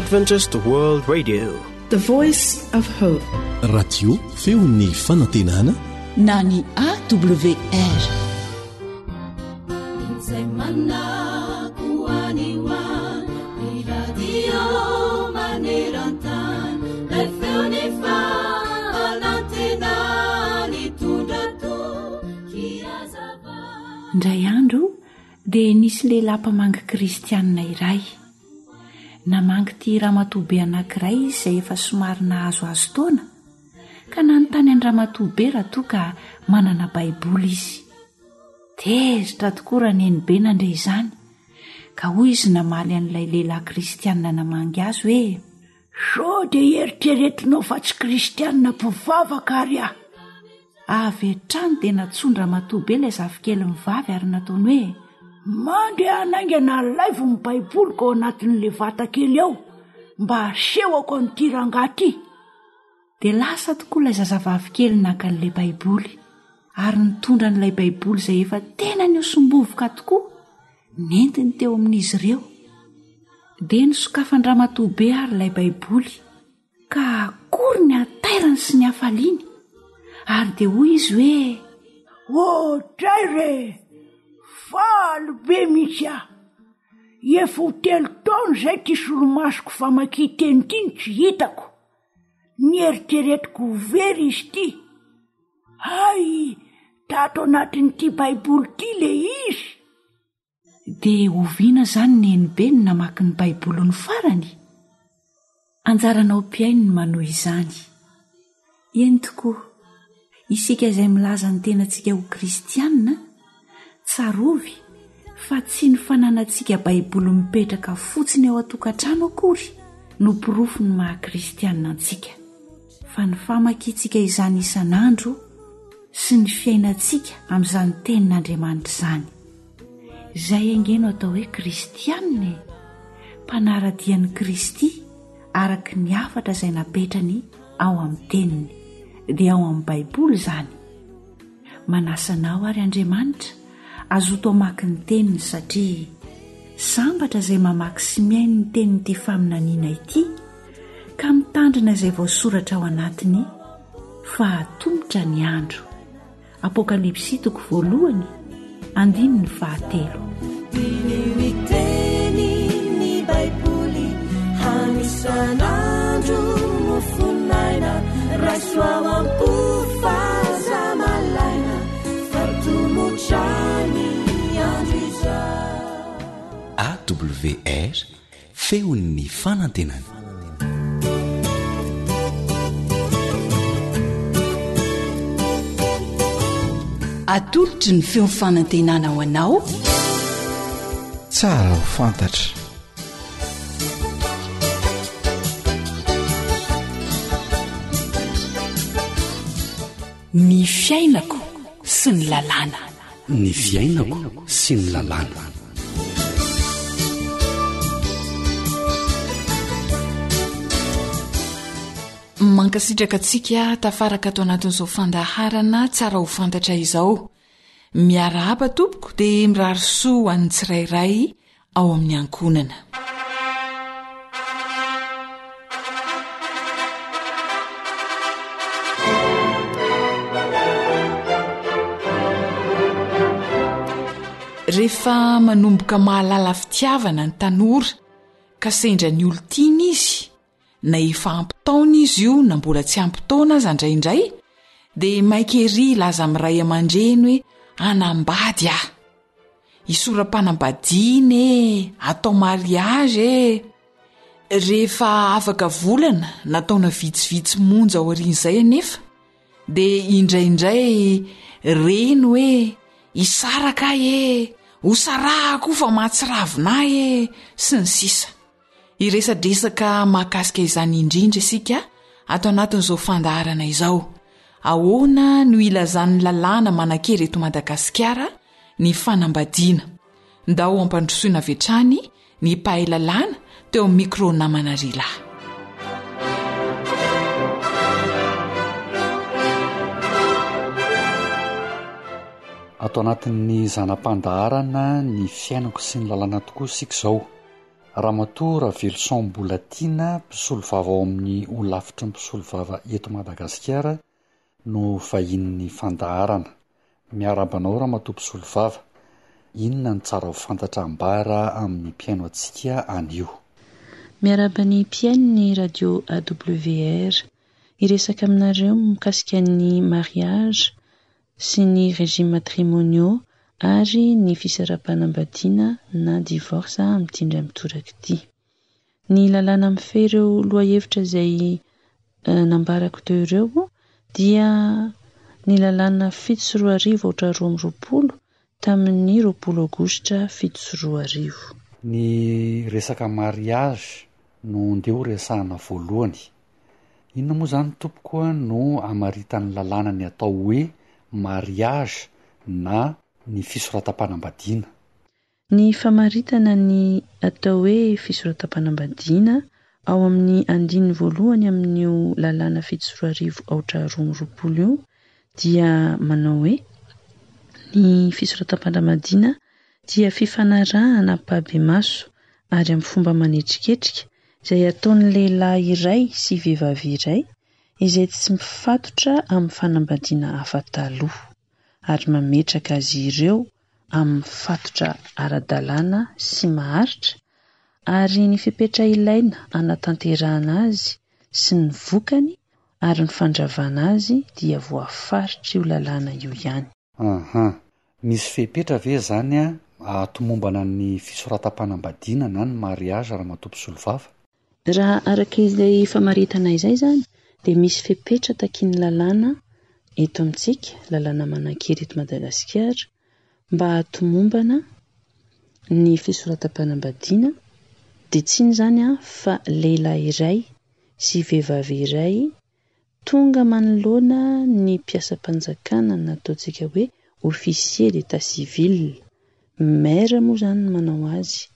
Adventist World Radio, The Voice of Hope. Radio feon'ny fanantenana na ny AWR. Indray andro dia nisy lehilahy mpamangy kristianina iray. Namangy ty ramatoabe anankiray izay efa somary nahazoazo taona, ka nanontany any ramatoabe raha toa ka manana baiboly izy. Tezitra tokoa raha nenibe nandre izany, ka hoy izy namaly an'ilay lehilahy kristianina namangy azy hoe: sao dia eritreretinao fa tsy kristianina mpivavaka ary aho. Avy hatrany dia natsondra ramatoabe ilay zafikely mivavy ary nataony hoe: mandeha anaingana laivo ny baiboliko ao anatin'le vatakely ao mba asehoko an'ity rangahy. Dia lasa tokoa ilay zazavavikely naka an'ilay baiboly ary nitondra n'ilay baiboly izay efa tena niosombovoka tokoa nentiny teo amin'izy ireo. Dia nisokafany ramatoabe ary ilay baiboly, ka akory ny atairany sy ny hafaliany, ary dia hoy izy hoe: o traire, faly be mihitsy aho, efa ho 3 taona izay ty solomasoko famaky teny ity ny tsy hitako, ny eritreretiko very izy ty. Hay, tato anatin'ity baiboly ty le izy. Dia oviana zany nenibe ny namaky ny baiboly ny farany. Anjaranao mpiainy ny manohy izany. Eny tokoa, isika izay milaza ny tenantsika ho kristianina, tsarovy fa tsy ny fananantsika baiboly mipetraka fotsiny ao an-tokantrano akory no pirofo ny maha-kristianina antsika, fa ny famakiantsika izany isan'andro sy ny fiainantsika amin'izany tenin'Andriamanitra izany. Izay angeno atao hoe kristianina, mpanaradian'i Kristy araka ny hafatra izay napetrany ao amin'ny teniny, dia ao amin'ny baiboly izany. Manasanao ary Andriamanitra azoto amaky ny teniny, satria sambatra izay mamaky sy miainy ny tenin'ity faminaniana ity, ka mitandrina izay voasoratra ao anatiny fa hatombotra ny andro. Apokalipsy 1:9-9. Miteny ny baiboly hanisan'andro mofonaina, rasoao ampofazamalaina fatomotrany andro izay. AWR feon'ny fanantenana. Atolotry ny feo fanantenana ho anao, tsara ho fantatra. ny fiainako sy ny lalàna. Ny fiainako sy ny lalàna. Mankasitraka antsika tafaraka ato anatin'izao fandaharana tsara ho fantatra izao. Miarahaba tompoko dia mirary soa an'ny tsirairay ao amin'ny ankonana. Rehefa manomboka mahalala fitiavana ny tanora ka sendra ny olon-tiana izy, na efa ampitaona izy io na mbola tsy ampitaona aza indraindray, dia maikery laza amin'ray aman-dreny hoe anambady aho, isoram-panambadiana atao mariage rehefa afaka volana nataona vitsivitsy monja ao aorian'izay anefa, dia indraindray reny hoe isaraka hosarahako fa mahatsiravina sy ny sisa. Iresadresaka mahakasika izany indrindra isika ato anatin'izao fandaharana izao. Ahoana no ilazan'ny lalàna manan-kery eto Madagasikara ny fanambadiana? Ndao ampandrosoina vetrany ny mpahay lalàna teo amin'ny micro namana Rila. Ato anatin'ny zanam-pandaharana ny fiainako sy ny lalàna tokoa sika izao. Ramatoa Ravelson Mbolatina, mpisolo vava ao amin'ny olafitry ny mpisolo vava eto Madagasikara no vahinin'ny fandaharana. Miarabanao Ramatoa mpisolo vava, inona ny tsara ho fantatra ambara amin'ny mpiaino antsika anio? Miarabany mpiaino ny radio AWR, iresaka aminareo mikasika ny mariage sy ny régime matrimoniaux ary ny fisara-panambadiana na divorce mitindray mitoraka ity. Ny lalàna mifehy ireo lohahevitra izay nambarako teo ireo dia ny lalàna 7/2020 tamin'ny 20 Aogositra 7/2020. Ny resaka mariage no ndeha ho resahana voalohany. Inona moa zany tompoko no amaritany lalàna ny atao hoe mariage na ny fisoratam-panambadiana? Ny famaritana ny atao hoe fisoratam-panambadiana ao amin'ny andiny voalohany amin'io lalàna 7/2020 io dia manao hoe ny fisoratam-panambadiana dia fifanarahana mpabe-maso ary amin'ny fomba manetriketrika izay ataon'ny lehilahy iray sy vehivavy iray izay tsy mifatotra amin'ny fanambadiana hafa taloha ary mametraka azy ireo amin'ny fatotra ara-dalàna sy maharitra, ary ny fepetra ilaina anatanterahana azy sy ny vokany ary ny fandravana azy dia voafaritra io lalàna io ihany. Misy fepetra ve zany atomombana ny fisoratam-panambadiana na ny mariage Ramatoa mpisolo vava? Raha araka izay famaritana izay zany dia misy fepetra takiany lalàna eto amintsika, lalàna manan-kery eto Madagasikara, mba hatomombana ny fisoratam-panambadiana dia tsy zany fa lehilahy iray sy vehivavy iray tonga manoloana ny mpiasam-panjakana na ataontsika hoe officier d'état civil, maire moa zany manao azy,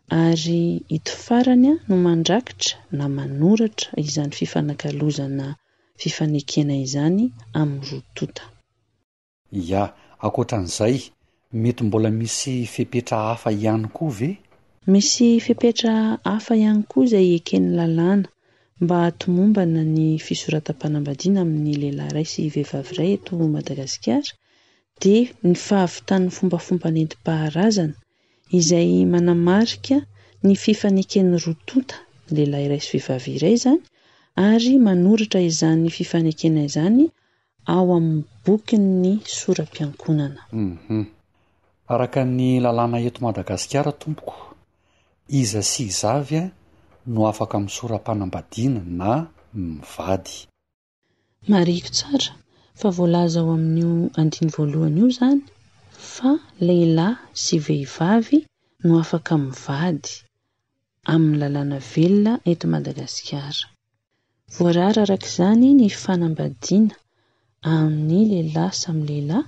ary ito farany no mandrakitra na manoratra izany fifanankalozana fifanekena izany amin'ny rotota. Ya, ankoatran'izay mety mbola misy fepetra hafa ihany koa ve? Misy fepetra hafa ihany koa izay eken'ny lalàna mba hatomombana ny fisoratam-panambadiana amin'ny lehilahy iray sy vehivavy iray eto Madagasikara dia ny fahavitan'ny fombafomba nentim-paharazana izay manamarika ny fifaneken'ny rotota lehilahy iray sy vehivavy iray zany, ary manoratra izany fifanekena izany ao amin'ny bokin'ny soram-piankonana. Araka ny lalàna eto Madagasikara tompoko, iza sy izavy no afaka misoram-panambadiana na mivady? Mariko tsara fa voalaza ao amin'io andiny voalohany io zany fa lehilahy sy vehivavy no afaka mivady amin'ny lalàna velona eto Madagasikara. Voarara araka izany ny fanambadiana amin'ny lehilahy samy lehilahy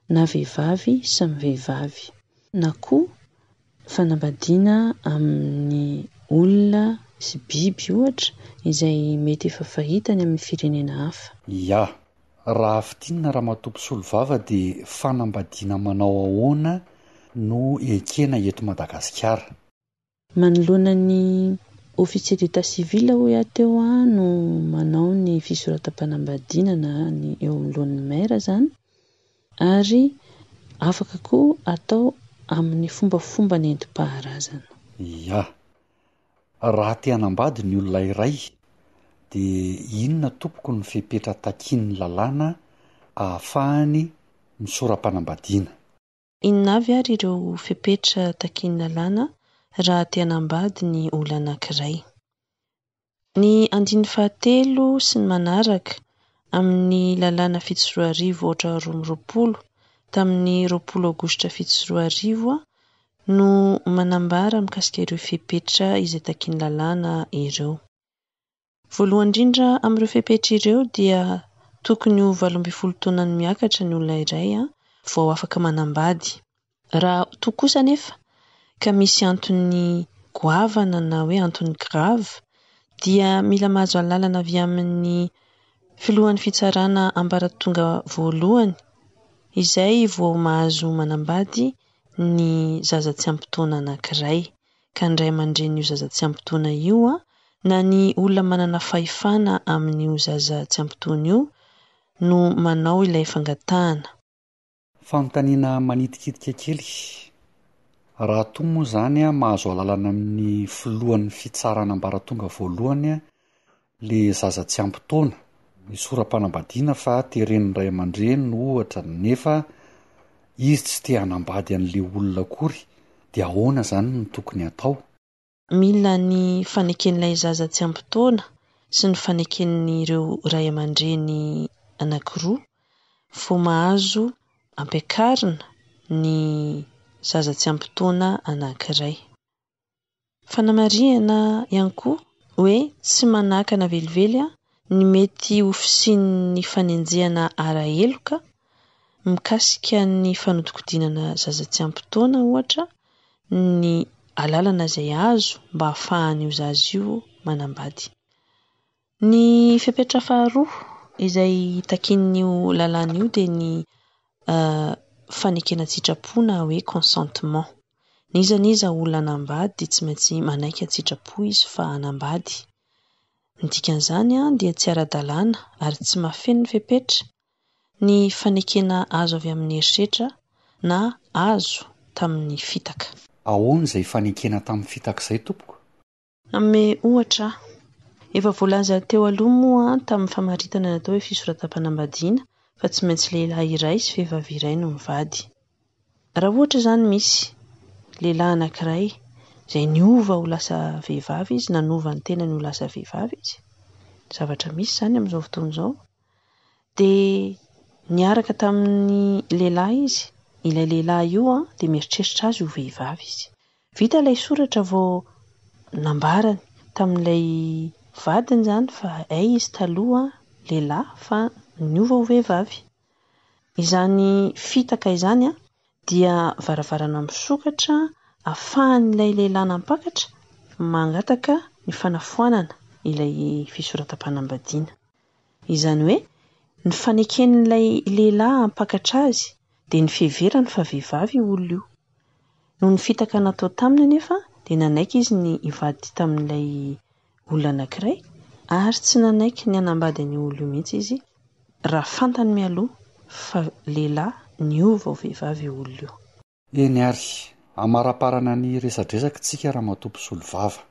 na vehivavy samy vehivavy, na koa fanambadiana amin'ny olona sy biby ohatra izay mety efa fahitany amin'ny firenena hafa. Ya, raha fitinina Ramatoa mpisolo vava dia fanambadiana manao ahoana no ekena eto Madagasikara? Manoloana ny officier d'état civil hoy ateo no manao ny fisoratam-panambadiana na ny eo amin'lohan'ny maire zany, ary afaka koa atao amin'ny fombafomba nentim-paharazana. Ya, raha te hanambady ny olona iray dia inona tompoko ny fepetra takian'ny lalàna ahafahany misoram-panambadiana? Inona avy ary ireo fepetra takian'ny lalàna raha te hanambady ny olona anankiray? Ny andiny fahatelo sy ny manaraka amin'ny lalàna 7/2020 tamin'ny 20 Aogositra 7/2020 no manambara mikasika ireo fepetra izay takian'ny lalàna ireo. Voalohany indrindra amin'ireo fepetra ireo dia tokony ho 12 taonany miakatra ny olona iray vao afaka manambady. Raha toa kosa nefa ka misy antony goavana na hoe antony grave dia mila mahazo alalana avy amin'ny filohan'ny fitsarana ambaratonga voalohany izay vao mahazo manambady ny zaza tsy ampy taona anankiray, ka ndray aman-dren'io zaza tsy ampitoana io na ny olona manana fahefana amin'io zaza tsy ampitoana io no manao ilay fangatahana. Fanontaniana manitikitika kely. Raha toa moa zany mahazo alalana amin'ny filohan'ny fitsarana ambaratonga voalohany le zaza tsy ampitoana, misoram-panambadiana fa teren'ny ray aman-dreny no ohatra, nefa izy tsy te hanambady an'le olona akory, dia ahoana zany no tokony atao? Mila ny faneken'ilay zaza tsy ampitoana sy ny faneken'ireo ray aman-dreny anankiroa vao mahazo ampiakarina ny zaza tsy ampitoana anankiray. Fanamarihana ihany koa hoe tsy manakana velively ny mety ofisian'ny fanenjehana ara-heloka mikasika ny fanodikodinana zaza tsy ampitoana, ohatra ny alalana izay azo mba hahafahan'io zaza io manambady. Ny fepetra faharoa izay takin'io lalàna io dia ny fanekena tsitrapo na hoe consentement. N'iza olona hanambady dia tsy maintsy manaiky tsitrapo izy fa hanambady. Ny dikan'izany dia tsy ara-dalàna ary tsy mahafeno ny fepetra ny fanekena azo avy amin'ny herisetra na azo tamin'ny fitaka. Ahoana izay fanekena tamin'ny fitaka izay tompoko? Ame ohatra, efa voalaza teo aloha moa tamin'ny famaritana natao hoe fisoratam-panambadiana fa tsy maintsy lehilahy iray sy vehivavy iray no mivady. Raha ohatra zany misy lehilahy anankiray izay niova ho lasa vehivavy izy, nanova ny tenany ho lasa vehivavy izy, zavatra misy zany amin'izao fotoana izao, dia niaraka tamin'ny lehilahy izy, ilay lehilahy io dia mieritreritra azy ho vehivavy izy. Vita ilay soratra vao nambarany tamin'ilay vadiny zany fa izy taloha lehilahy fa niova ho vehivavy. Izany fitaka izany dia varavarana misokatra ahafahan'ilay lehilahy nampakatra mangataka ny fanafoanana ilay fisoratam-panambadiana. Izany hoe ny faneken'ilay lehilahy hampakatra azy dia ny fiheverany fa vehivavy olona io. Noho ny fitaka natao taminy nefa dia nanaiky izy ny hivady tamin'ilay olona anankiray ary tsy nanaiky ny hanambady ny olona io mihitsy izy raha fantany mialoha fa lehilahy niova ho vehivavy olona io. Eny ary, amaraparana ny resadresaka tsika raha matompo solovava.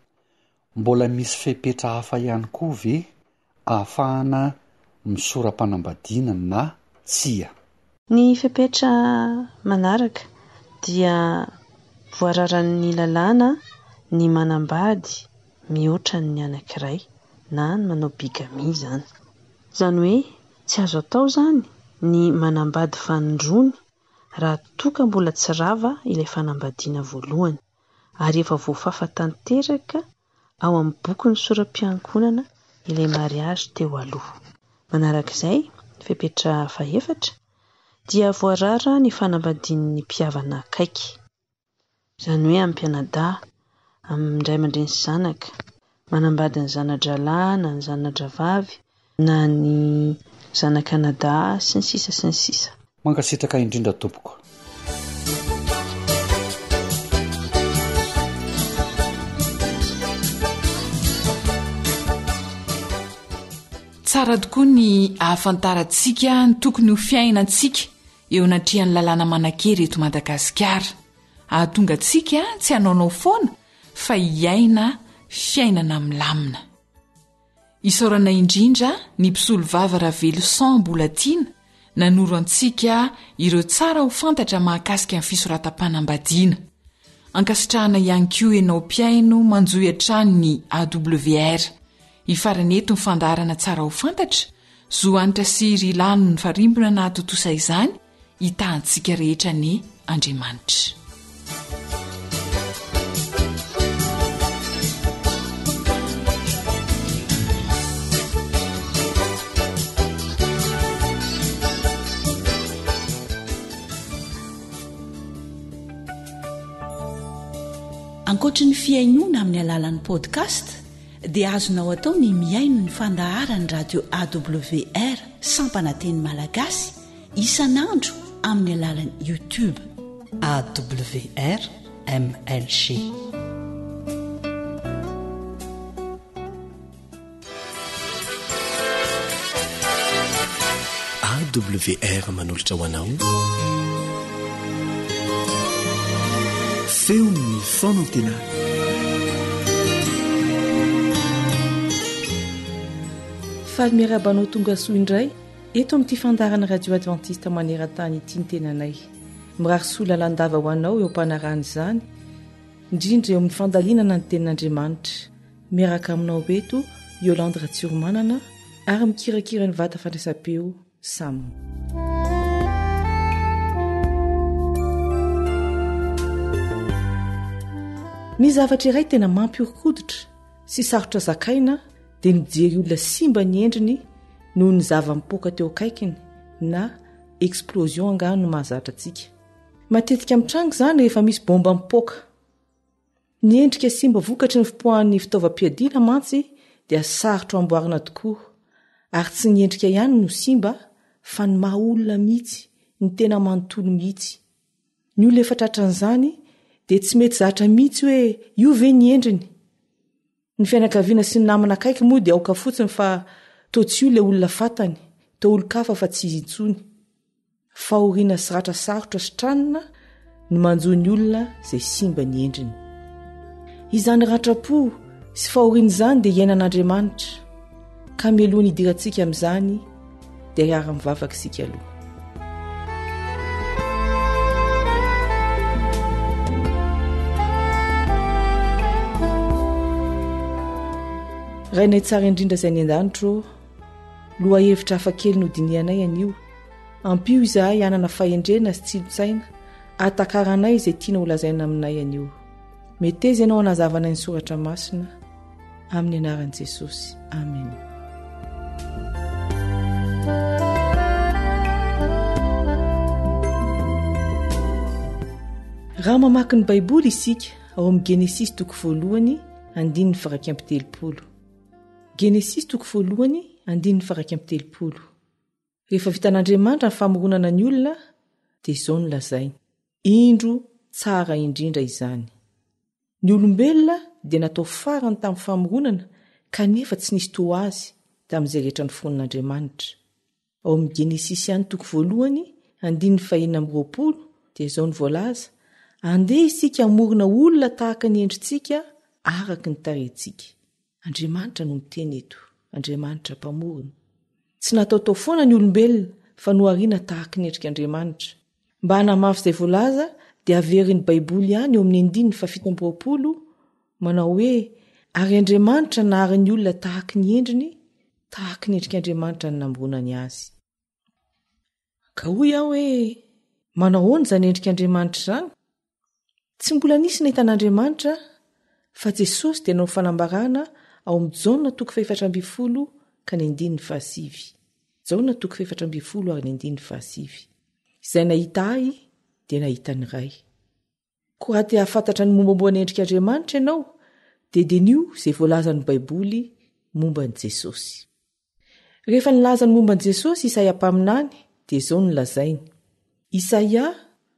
Mbola misy fepetra hafa ihany koa ve ahafahana misoram-panambadiana na tsia? Ny fepetra manaraka dia voararan'ny lalàna ny manambady mihoatra ny anankiray na ny manao bigami zany. Izany hoe tsy azo atao zany ny manambady fanindrony raha toa ka mbola tsy rava ilay fanambadiana voalohany ary efa voafafa tanteraka ao amin'ny bokin'ny soram-piankonana ilay mariazy teo aloha. Manarak'izay, fepetra fahaefatra dia voarara ny fanambadian'ny mpihavana akaiky. Izany hoe amin'ny mpianadahy, amin'ny ray aman-dreny sy zanaka, manambady ny zana-dralahy na ny zana-dravavy na ny zanan-kanadahy sy ny sisa sy ny sisa. Mankasitraka indrindra tompoko. Tsara tokoa ny ahafantarantsika ny tokony ho fiainantsika eo anatrehan'ny lalàna manan-kery eto Madagasikara. Ahatonga antsika tsy hanaonao foana fa hiaina fiainana milamina. Isaorana indrindra ny mpisolo vava Ravelo Samboulatiana nanoro antsika ireo tsara ho fantatra mahakasika ny fisoratam-panambadiana. Ankasitrahana ihany koa ianao mpiaino manjohy hatrany ny AWR. Ifarany eto ny fandaharana tsara ho fantatra, zohanitra sy ry lano ny farimbona na hatotosa izany, hitahantsika rehetra ny Andriamanitra. Ankoatra ny fiainoana amin'ny alalan'ny podcast dia azonao atao ny miaino ny fandaharany radio AWR Sampananteny Malagasy isanandro amin'ny alalan'ny YouTube AWR MLG. awr manolotra ho anao feo ny fono tena faly miarabanao tonga soa indray eto amin'ity fandarana radio adventiste maneran-tany ity ny tenanay mirary sola landava ho anao eo ampanarany izany indrindra eo amin'ny fandalinana ny tenin'Andriamanitra miaraka aminao eto Yolande Ratsurmanana ary mikirakira ny vata fandraisam-peo Samo. Ny zavatra iray tena mampiorokoditra sy sarotra zakaina dia mijery olona simba ny endriny noho ny zava-mipoaka teo akaikiny na explosion angano mahazatra antsika. Matetika amin'ny trano izany rehefa misy bomba mipoaka. Ny endrika simba vokatry ny fipoahan'ny fitaovam-piadiana mantsy dia sarotra amboarina tokoa ary tsy ny endrika ihany no simba fa ny maha olona mihitsy ny tena manontolo mihitsy. Ny olona efa tratran'izany dia tsy mety zatra mihitsy hoe io ve ny endriny. Ny fianakaviana sy ny namana akaiky moa dia aoka fotsiny fa toa tsy io ilay olona fantany, toa olon-kafa fa tsy izy intsony. Fahoriana sy ratra sarotra sy tranona ny manjoa ny olona izay simba ny endriny. Izany ratra-po sy fahoriana izany dia iainan'Andriamanitra ka mialoha ny idirantsika amin'izany dia hiara-mivavaka isika aloha. Rainay tsara indrindra izay ny an-danitro, loha hevitra hafakely no dinianay anio, ampio izahay hanana fahendrena sy tsilontsaina atakaranay izay tiana ho lazaina aminay anio. Meteza ianao hanazavana ny soratra masina amin'ny anaran'i Jesosy. Amen. Raha mamaky ny Baiboly isika ao amin'ny Genesis toko 1:1-7. Genesis toko 1:1-7. Rehefa vitan'Andriamanitra ny famoronana ny olona dia izao no lazainy. Indro tsara indrindra izany. Ny olombelona dia natao farany tamin'ny famoronana kanefa tsy nisy toa azy tamin'izay rehetra ny fon'Andriamanitra. Ao amin'ny Genesis ihany toko 1:1-20 dia izao ny voalaza: andeha isika hamorona olona tahaka ny endrintsika araka ny tarehintsika. Andriamanitra no miteny eto, Andriamanitra mpamorona. Tsy natao tao foana ny olombelona fa nohariana tahaka ny endrik'Andriamanitra. Mba hanamafy izay voalaza dia averin'ny Baiboly ihany eo amin'ny 7:20 manao hoe: ary Andriamanitra nahary ny olona tahaka ny endriny, tahaka ny endrik'Andriamanitra ny namoronany azy. Ka hoy aho hoe manao ahoana izany endrik'Andriamanitra izany? Tsy mbola nisy nahitan'Andriamanitra fa Jesosy dia nanao fanambarana ao amin'ny Jaona toko 4:7-7. Jaona toko 4:7-7. Izay nahita ahy dia nahita ny ray. Koa raha te hahafantatra ny mombamomba ny endrik'Andriamanitra ianao dia denio izay voalazan'ny Baiboly momba ny Jesosy. Rehefa nilaza ny momba ny Jesosy Isaia mpaminany dia izao no lazainy. Isaia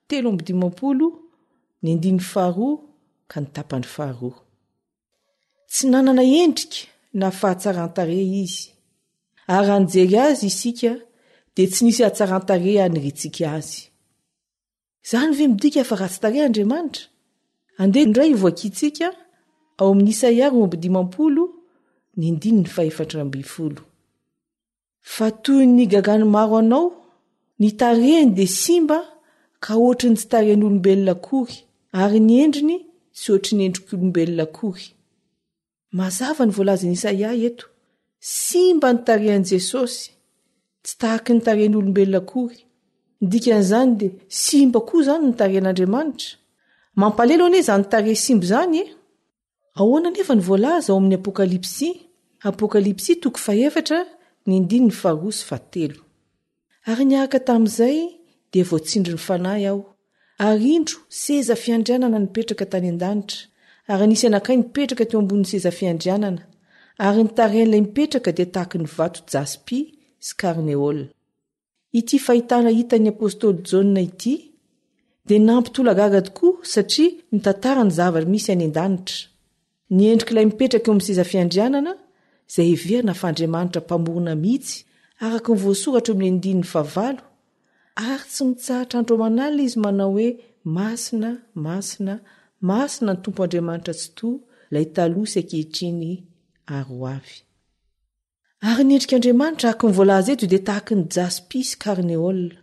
3:2-2. Tsy nanana endrika na fahatsaran-tarehy izy, ary anjery azy isika dia tsy nisy hatsaran-tarehy haniritsika azy. Izany ve midika fa ratsy tarehy Andriamanitra? Andeha indray ivoakitsika ao amin'ny Isaia 50:7. Fa toy ny gagany maro anao, ny tarehiny dia simba ka ohatry ny tsy tarehin'olombelona akory, ary ny endriny tsy ohatry ny endrik'olombelona akory. Mazava ny voalazan'i Isaia eto: simba ny tarehan'i Jesosy, tsy tahaka ny tarehin'olombelona akory. Ny dikan'izany dia simba koa izany ny tarehin'Andriamanitra. Mampalelo anie izany tarehy simba izany e? Ahoana nefa ny voalaza ao amin'ny Apokalipsy toko 4:1-7. Ary niaraka tamin'izay dia voatsindry ny fanahy aho, ary indro seza fiandrianana nipetraka tany an-danitra, ary nisy anakay nipetraka teo ambonin'ny seza fiandrianana, ary ny tarehin'ilay mipetraka dia tahaka ny vato jaspi sy karneola. Ity fahitana hitan'ny apôstôly Jaona ity dia nampitolagaga tokoa satria nitantara ny zavatra misy any an-danitra. Ny endrik'ilay mipetraka eo amin'ny seza fiandrianana izay heverina fa Andriamanitra mpamorona mihitsy araka ny voasoratra amin'ny andininy 9 ary tsy mitsahatra andromanala izy manao hoe masina masina masina ny tompo Andriamanitra tsy toa ilay taloha sy ankehitriny ary ho avy. Ary ny endrik'Andriamanitra araka ny voalaza eto dia tahaka ny jaspi sy karneola.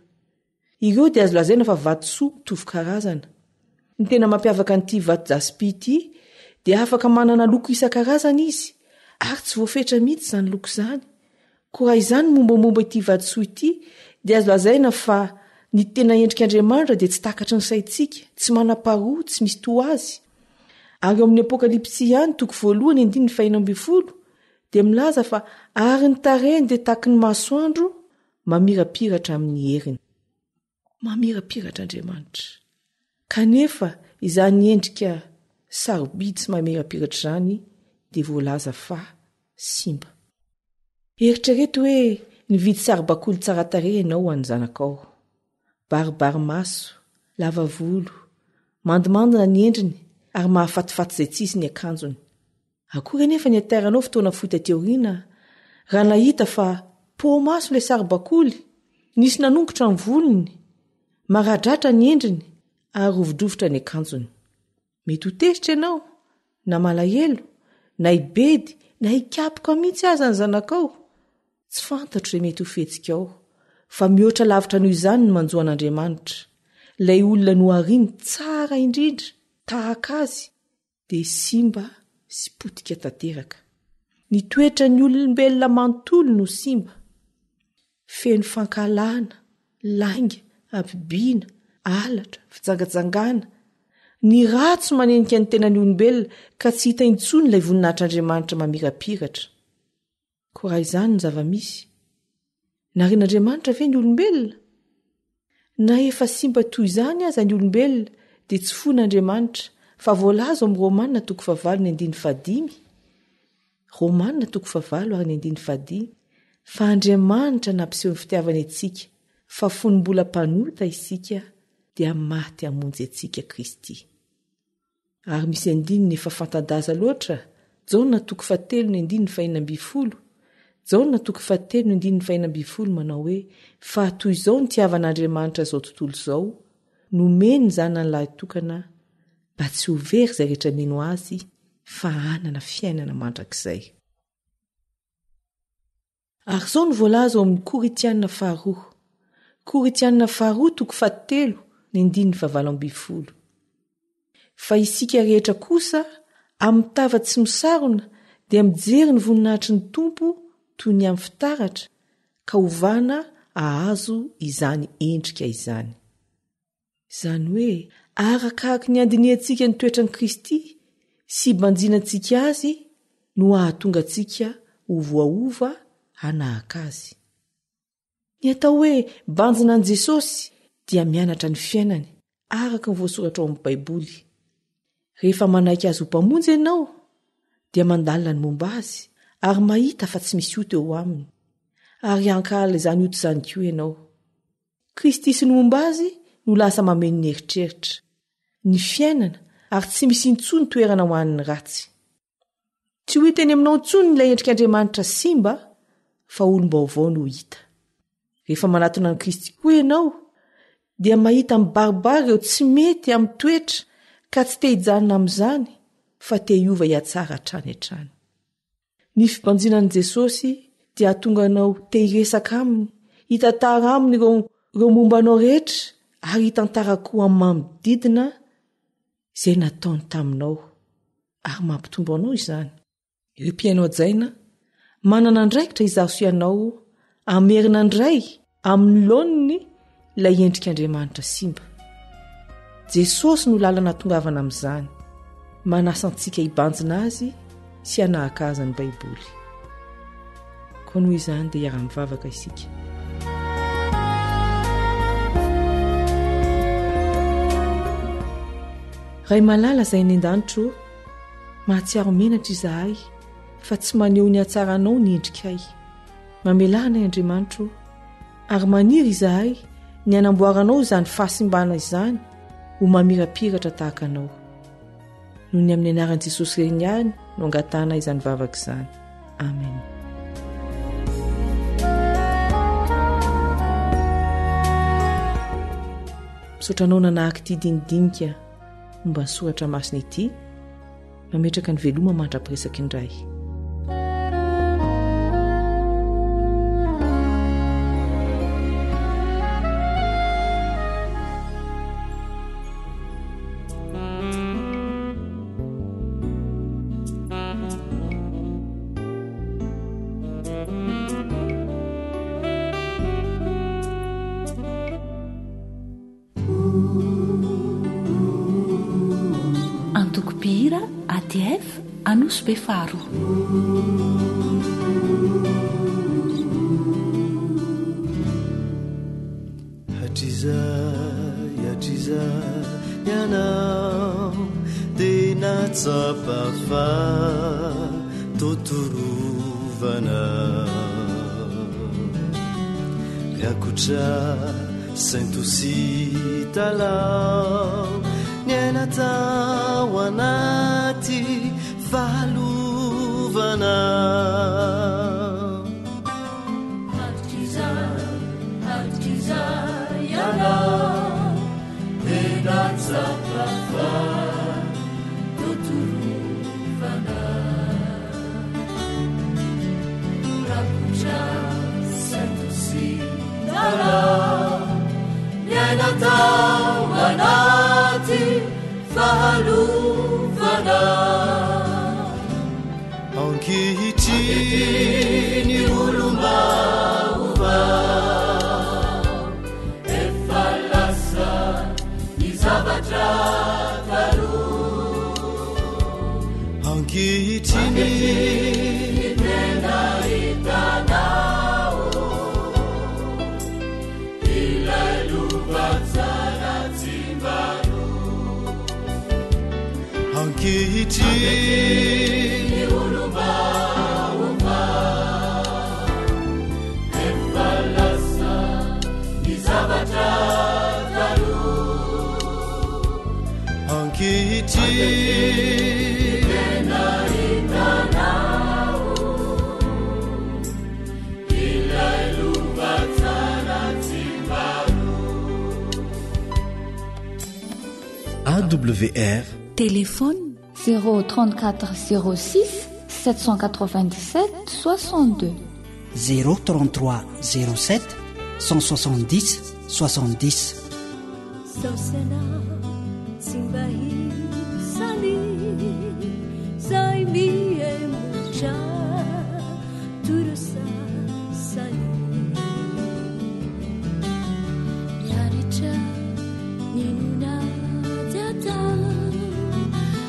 Ireo dia azo lazaina fa vatosoa mitovy karazana. Ny tena mampiavaka an'ity vato jaspi ity dia afaka manana loko isan-karazana izy ary tsy voafetra mihitsy izany loko izany. Koa raha izany mombamomba ity vatosoa ity dia azo lazaina fa ny tena endrik'Andriamanitra dia tsy takatry ny saintsika, tsy manam-paroa, tsy misy toa azy. Ary eo amin'ny apokalipsy ihany 1:5 dia milaza fa ary ny tarehiny dia tahaky ny masoandro mamirapiratra amin'ny heriny. Mamirapiratra Andriamanitra. Kanefa izany endrika sarobidy sy mamirapiratra izany dia voalaza fa simba. Eritrereto hoe nividy saribakoly tsara tarehy ianao ho an'ny zanakao. Baribary maso, lava volo, mandimandina ny endriny ary mahafatifaty izay tsisy ny akanjony. Akory anefa ny ataranao fotoana foita teoriana raha nahita fa po maso ilay saribakoly, nisy nanongotra ny volony, maradratra ny endriny ary rovidrovitra ny akanjony. Mety ho tezitra ianao, na malahelo, na ibedy, na hikapoka mihitsy aza ny zanakao. Tsy fantatro hoe mety ho fetsikao, fa mihoatra lavitra noho izany ny manjoan'Andriamanitra. Ilay olona nohariny tsara indrindra, tahaka azy, dia simba sy potika tanteraka. Ny toetra ny olombelona manontolo no simba. Feno fankalana, lainga, abibiana, alatra, fijangajangana. Ny ratso manenika ny tenany olombelona ka tsy hita intsony ilay voninahitr'Andriamanitra mamirapiratra. Koa raha izany ny zava-misy, narin'Andriamanitra ve ny olombelona? Na efa simba toy izany aza ny olombelona dia tsy fon'Andriamanitra, fa voalaza amin'ny Romanina 9:5. Romanina 9:5 fa Andriamanitra nampiseho ny fitiavany antsika, fa fonom-bolam-panota isika dia maty hamonjy antsika Kristy. Ary misy andininy efa fanta-daza loatra, Jaona 7:5. Jaona 7:5 manao hoe fa toy izao ny tiavan'Andriamanitra izao tontolo izao, nomeny ny zanany lahy tokana mba tsy ho very izay rehetra mino azy fa hanana fiainana mandrakizay. Ary izao ny voalaza ao amin'ny Koritianina 2. Koritianina 2 7:20. Fa isika rehetra kosa amin'ny tava tsy misarona dia mijery ny voninahitry ny tompo toy ny amin'ny fitaratra ka hovana ahazo izany endrika izany. Izany hoe arakaraky ny andiniantsika ny toetra ny Kristy sy banjinantsika azy no ahatonga antsika ho voaova hanahaka azy. Ny atao hoe banjina an' Jesosy dia mianatra ny fiainany araka ny voasoratra ao amin'ny Baiboly. Rehefa manaiky azy ho mpamonjy ianao dia mandalina ny momba azy ary mahita fa tsy misy ota eo aminy ary hankahala izany ota izany koa ianao. Kristy sy ny momba azy no lasa mameno ny eritreritra, ny fiainana ary tsy misy intsony toerana ho an'ny ratsy. Tsy ho hita eny aminao intsony ilay endrik'Andriamanitra simba fa olom-baovao no hita. Rehefa manatona ny Kristy koa ianao dia mahita mibaribary eo tsy mety amin'ny toetra ka tsy te hijanona amin'izany fa te hiova hiatsara hatrany hatrany. Ny fibanjinan'i Jesosy dia hahatonga anao te hiresaka aminy, hitantara aminy ireo mombanao rehetra ary hitantara koa amin'ny manodidina izay nataony taminao ary mampitombo anao izany. Ireo mpiaino ajaina manana ndraikitra izaso ianao amerina ndray amin'ny laoniny ilay endrik'Andriamanitra simba. Jesosy no lalana tongavana amin'izany, manasa antsika hibanjina azy sy hanahaka azy ny Baiboly. Koa noho izany dia hiara-mivavaka isika. Ray malala izay ny an-danitro, mahatsiaro menatra izahay fa tsy maneho ny hatsaranao ny endrikay. Mamelana Andriamanitro ary maniry izahay ny anamboaranao izany fahasimbana izany ho mamirapiratra tahaka anao. Noho ny amin'ny anaran'i Jesosy reny ihany no angatana izany vavaka izany. Amen. misaotranao nanahaka ity dinidinika momba ny soratra masina ity mametraka ny veloma mandra-piresaka indray. Antokopihira ATF Anosy be faharoa. Hatrizay ianao tena tsapafa totorovana miakotra saintosy talao ny aina tao anaty fahalovana. Hatrizay ianao tena tsapafa totorovana rakotra saintosy talao ny aina tao anaty fahalovana. Ankehitriny olombaoba efa lasa ny zavatra taloha. Ankehitriny tena hitanao ilay lovatsara tsimbaro. Ankehitriny olombaoba efa lasa ny zavatra taloha. Ankehitriny tena hitanao ilay lovatsara tsimbaro. AWR Téléphone 034 06 797 62 033 07 170 70. Sausana simbahisani zay miemutra turusa sani yaritra ninuna jata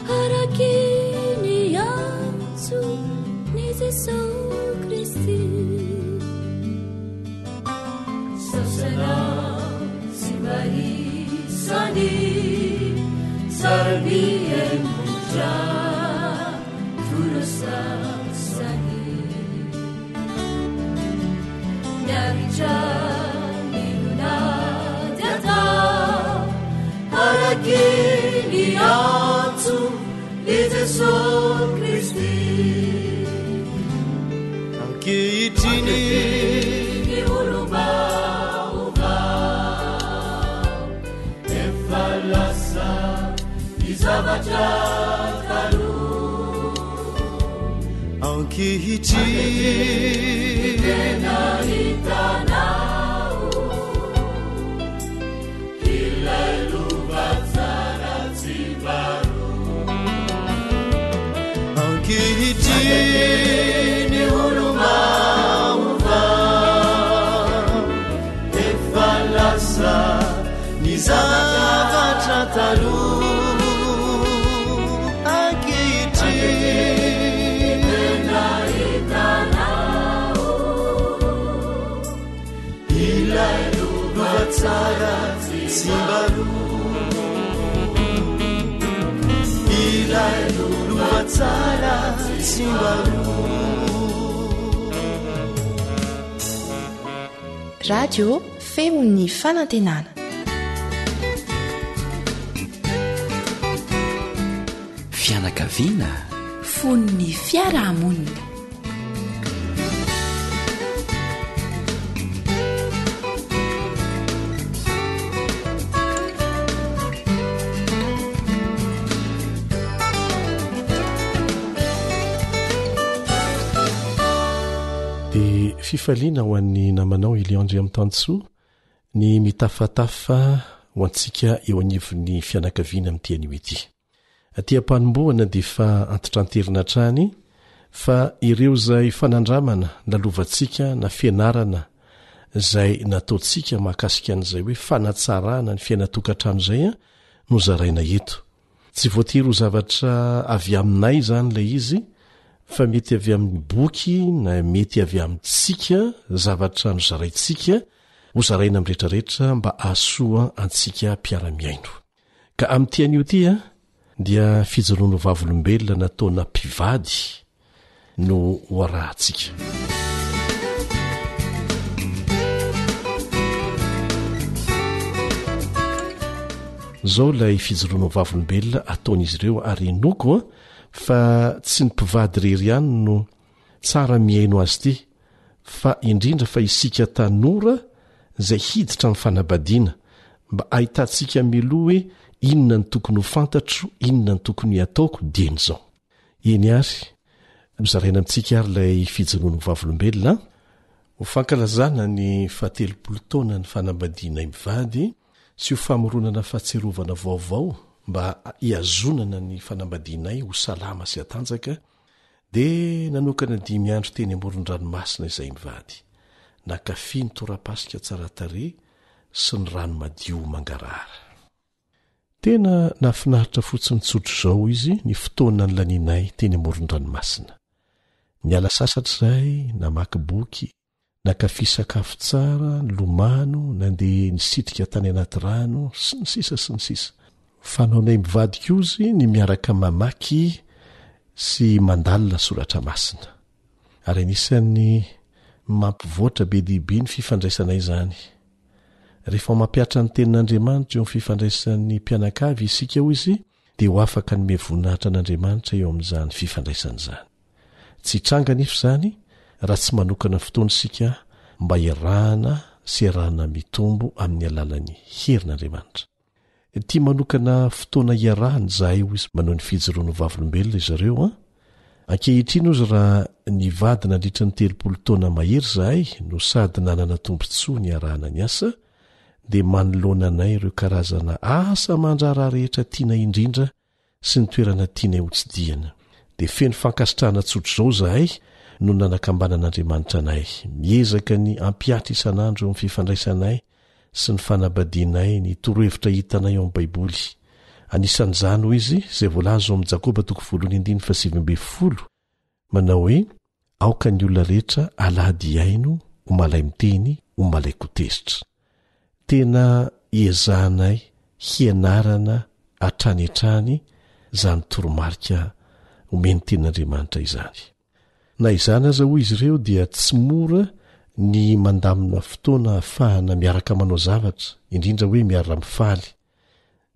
harakini yansu ni Jesu Kristi. Sausana simbahisani sarmi emutra turusa sani yaritra ninuna jata harakini yansu ni Jesu Kristi. ankehitriny ny olombaoba efa lasa ny zavatra taloha. Ankehitriny tena hitanao ilay lovatsara tsimbaro. Ankehitriny olombaoba efa lasa ny zavatra taloha. Ankehitriny tena hitanao ilay lovatsara tsimbaro. Ilay lovatsara tsimbaro. Radio feo ny fanantenana. Fianakaviana fon'ny fiarahamonina. fifaliana ho an'ny namanao Eliandre amin'ny tantsoa ny mitafatafa ho antsika eo anivon'ny fianakaviana amin'ity anio ity. Aty ampanomboana dia fa antitranterina trany fa ireo izay fanandramana nalovantsika na fianarana izay nataontsika mahakasika an'izay hoe fanatsarana ny fiainatokantrano izay no zaraina eto. Tsy voatery ho zavatra avy aminay izany ilay izy, fa mety avy amin'ny boky na mety avy amintsika zavatra nozaraintsika ho zaraina amin'ny rehetrarehetra mba ahasoa antsika mpiara-miaino. Ka amin'ity anio ity dia fijoroano vavolombelona nataona mpivady no hoarahantsika. Zao ilay fijoroano vavolombelona ataon'izy ireo ary enoko fa tsy ny mpivady rery ihany no tsara miaino azy ity, fa indrindra fa isika tanora izay hiditra amin'ny fanabadiana mba ahitantsika miloha hoe inona ny tokony ho fantatro, inona ny tokony ataoko dia n'izao. Eny ary hozaraina amintsika ary ilay fijoroano vavolombelona ho fankalazana ny 70 taona ny fanabadianay mivady sy ho famoronana fahatserovana vaovao mba hiazonana ny fanambadianay ho salama sy atanjaka, dia nanokana 5 andro teny amoron-dranomasina izay mivady, nakafy ny torapasika tsara tarehy sy ny rano madio mangarara. Tena nafinaritra fotsiny tsotro izao izy ny fotoana ny laninay teny amoron-dranomasina. Niala sasatra izahay, namaky boky, nakafy sakafo tsara, lomano, nandeha nisitrika tany anaty rano sy ny sisa sy ny sisa. Fanaonay mivady kozy ny miaraka mamaky sy mandalina soratra masina. Ary anisan'ny mampivoatra be dibe ny fifandraisanay izany. Rehefa mampiatra ny tenin'Andriamanitra eo amin'ny fifandraisan'ny mpianakavy isika ho izy, dia ho afaka ny mevonahitra an'Andriamanitra eo amin'izany fifandraisana izany. Tsy hitranga nefa izany raha tsy manokana fotoana isika mba iarahana sy iarahana mitombo amin'ny alalan'ny herin'Andriamanitra. Tia manokana fotoana iarahana izahay ho izy manao ny fijoroano vavolombelona izy ireo. Ankehitriny ozy raha nivady nandritra ny 30 taona mahery izahay no sady nanana tombontsoa ny iarahana ny asa, dia manoloana anay ireo karazana asa mandrara rehetra tiana indrindra sy ny toerana tiana hotsidihana. Dia feno fankasitrahana tsotro izao izahay no nanakambanan'Andriamanitra anay, miezaka ny ampiatra isan'andro eo amin'ny fifandraisanay sy ny fanabadianay ny torohevitra hitanay ao amin'ny Baiboly. Anisan'izany ho izy izay voalaza ao amin'ny Jakoba 1:7 manao hoe, aoka ny olona rehetra alady aino, ho malay miteny, ho malay kotezitra. Tena iezahanay hianarana hatrany izany toromarika omeny tenin'Andriamanitra izany. Na izany aza hoy izy ireo dia tsy mora ny mandamina fotoana ahafahana miaraka manao zavatra, indrindra hoe miaraka mifaly.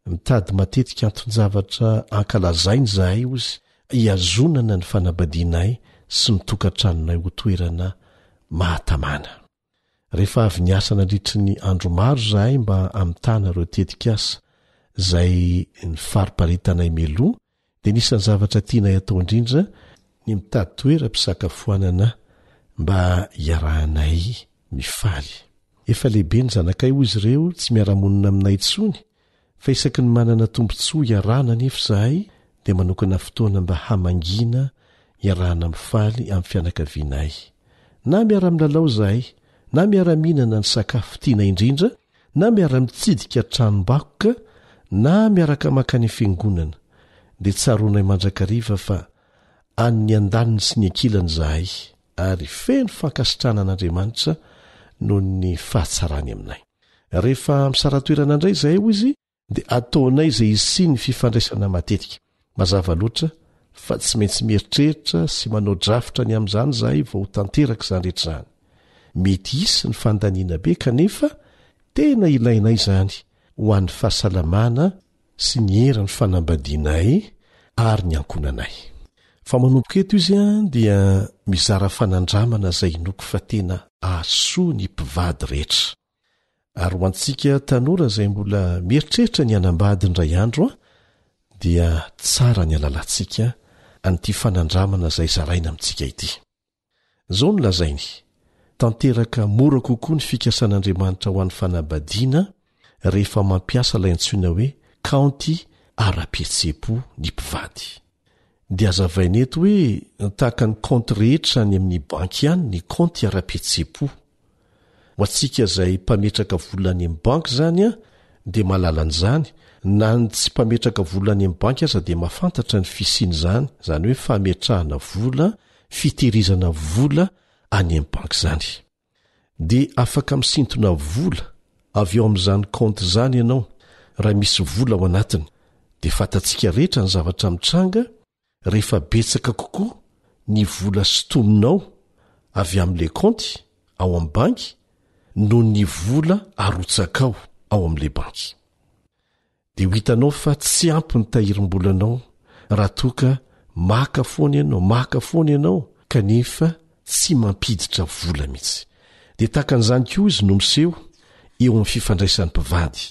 Mitady matetika anton-javatra ankalazainy izahay ozy hiazonana ny fanabadianay sy ny tokantranonay ho toerana mahatamana. Rehefa avy niasa nandritry ny andro maro izahay mba amitana ireo tetikasa izay ny fariparitana meloa, dia nisan'ny zavatra tianay atao indrindra ny mitady toeram-pisakafoanana mba hiarahanay mifaly. Efa lehibe ny zanakay hoy izy ireo tsy miara-monina aminay intsony, fa isaky ny manana tombontsoa hiarahana nefa izahay dia manokana fotoana mba hamangina hiarahana mifaly amin'ny fianakavianay. Na miara-milalao izahay, na miara-mihinana ny sakafo tiana indrindra, na miara-mitsidika tranom-bakoka, na miaraka makany fiangonana, dia tsaronay mandrakariva fa any an-daniny sy ny ankilany izahay, ary feno fankasitrahana an'Andriamanitra noho ny fahatsarany aminay. Rehefa misaratoerana indray izahay ho izy, dia ataonay izay isi ny fifandraisana matetika. Mazava loatra fa tsy maintsy mieritreritra sy manao drafitra ny amin'izany izahay vao ho tanteraka izany rehetra izany. Mety hisy ny fandaniana be kanefa tena ilainay izany ho an'ny fahasalamana sy ny heran'ny fanambadianay ary ny ankonanay. Fa manomboka eto izy dia mizara fanandramana izay inoko fa tena ahasoa ny mpivady rehetra. Ary ho antsika tanora izay mbola mieritreritra ny hanambady indray andro dia tsara ny alalantsika an'ity fanandramana izay zaraina amintsika ity. Izao no lazainy tanteraka mora kokoa ny fikasan'andriamanitra ho an'ny fanambadiana rehefa mampiasa ilay antsoina hoe kaonty ara-pihetsepo ny mpivady. Dia azavaina eto hoe tahaka ny kaonty rehetra ny amin'ny banky ihany ny kaonty ara-pihetsepo. Ho antsika izay mpametraka vola any amin'ny banky zany a dia mahalala an'izany, na ny tsy mpametraka vola any amin'ny banky aza dia mahafantatra ny fisiany zany, zany hoe fametrahana vola, fitehirizana vola any amin'ny banky zany. Dia afaka misintona vola avy eo amin'izany kaonty zany ianao raha misy vola ao anatiny. Dia fantatsika rehetra ny zavatra mitranga rehefa betsaka kokoa ny vola sotominao avy amin'ilay kaonty ao amin'ny banky no ny vola arotsakao ao amin'ilay banky. Dia ho hitanao fa tsy ampy ny tahirim-bolanao raha toka maka foana ianao kanefa tsy mampiditra vola mihitsy. Dia takan'izany koa izy no miseho eo amin'ny fifandraisan'ny mpivady.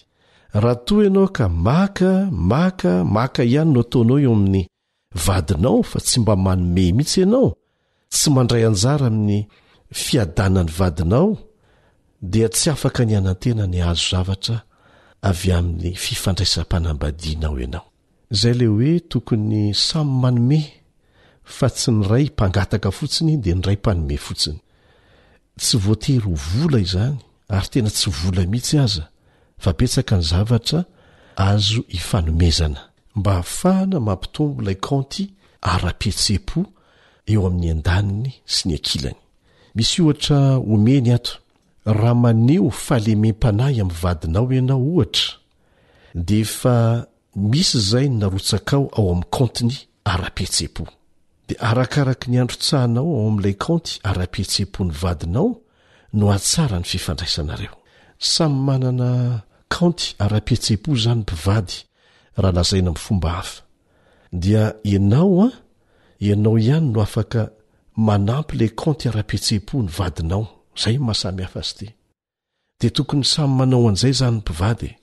Raha toa ianao ka maka ihany no ataonao eo amin'ny vadinao fa tsy mba manome mihitsy ianao, tsy mandray anjara amin'ny fiadanany vadinao, dia tsy afaka ny anantena ny azo zavatra avy amin'ny fifandraisam-panambadianao ianao. Izay le hoe tokony samy manome fa tsy ny ray mpangataka fotsiny dia ny ray mpanome fotsiny. Tsy voatery ho vola izany ary tena tsy vola mihitsy aza, fa betsaka ny zavatra azo ifanomezana mba hahafahana mampitombo ilay kaonty ara-pihetsepo eo amin'ny andaniny sy ny ankilany. Misy ohatra omeny ato, raha maneho fahalemem-panahy amin'ny vadinao ianao ohatra, dia efa misy izay narotsakao ao amin'ny kaontiny ara-pihetsepo. Dia arakaraka ny androtsahanao ao amin'ilay kaonty ara-pihetsepo ny vadinao no atsara ny fifandraisanareo. Samy manana kaonty ara-pihetsepo zany mpivady raha lazaina amin'ny fomba hafa. Dia ianao ihany no afaka manampy ilay kaonty ara-pihetsepo ny vadinao. Zay mahasamy hafa azy ty. Dia tokony samy manao an'izay zany mpivady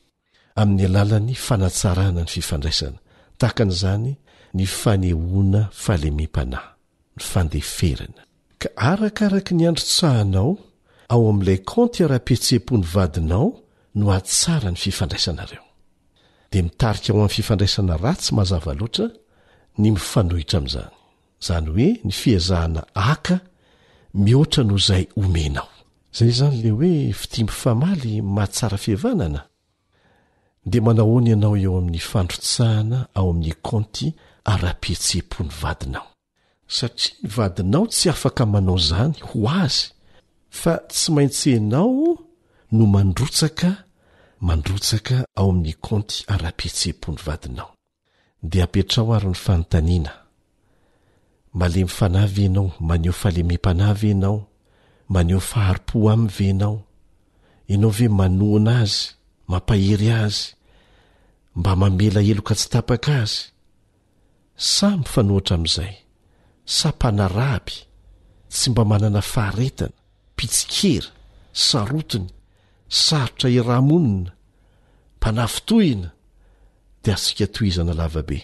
amin'ny alalan'ny fanatsarana ny fifandraisana, tahakan'izany ny fanehoana fahalemem-panahy, ny fandeferana. Ka arakaraka ny androtsahanao ao amin'ilay kaonty ara-pihetsepo ny vadinao no atsara ny fifandraisanareo. Dia mitarika ao amin'ny fifandraisana ratsy mazava loatra ny mifanohitra amin'izany. Zany hoe ny fiezahana aka mihoatra noho izay omenao. Zay zany le hoe fitimby famaly mahatsara fihavanana. Dia manahoana ianao eo amin'ny fandrotsahana ao amin'ny kaonty ara-pihetsepo ny vadinao. Satria ny vadinao tsy afaka manao zany ho azy, fa tsy maintsy ianao no mandrotsaka ao amin'ny kaonty ara-pihetsepo ny vadinao. Dia apetrao ary ny fanontaniana. Malemy fanahy ve ianao, maneho fahalemem-panahy ve ianao, maneho faharipo aminy ve ianao, ianao ve manoana azy, mampahery azy, mba mamela heloka tsy tapaka azy. Sa mifanohitra amin'izay, sa mpanaraby, tsy mba manana faharetana, pitsikera, sarotiny, sarotra iramonina, mpanafitohina, dia asika tohizana lavabe.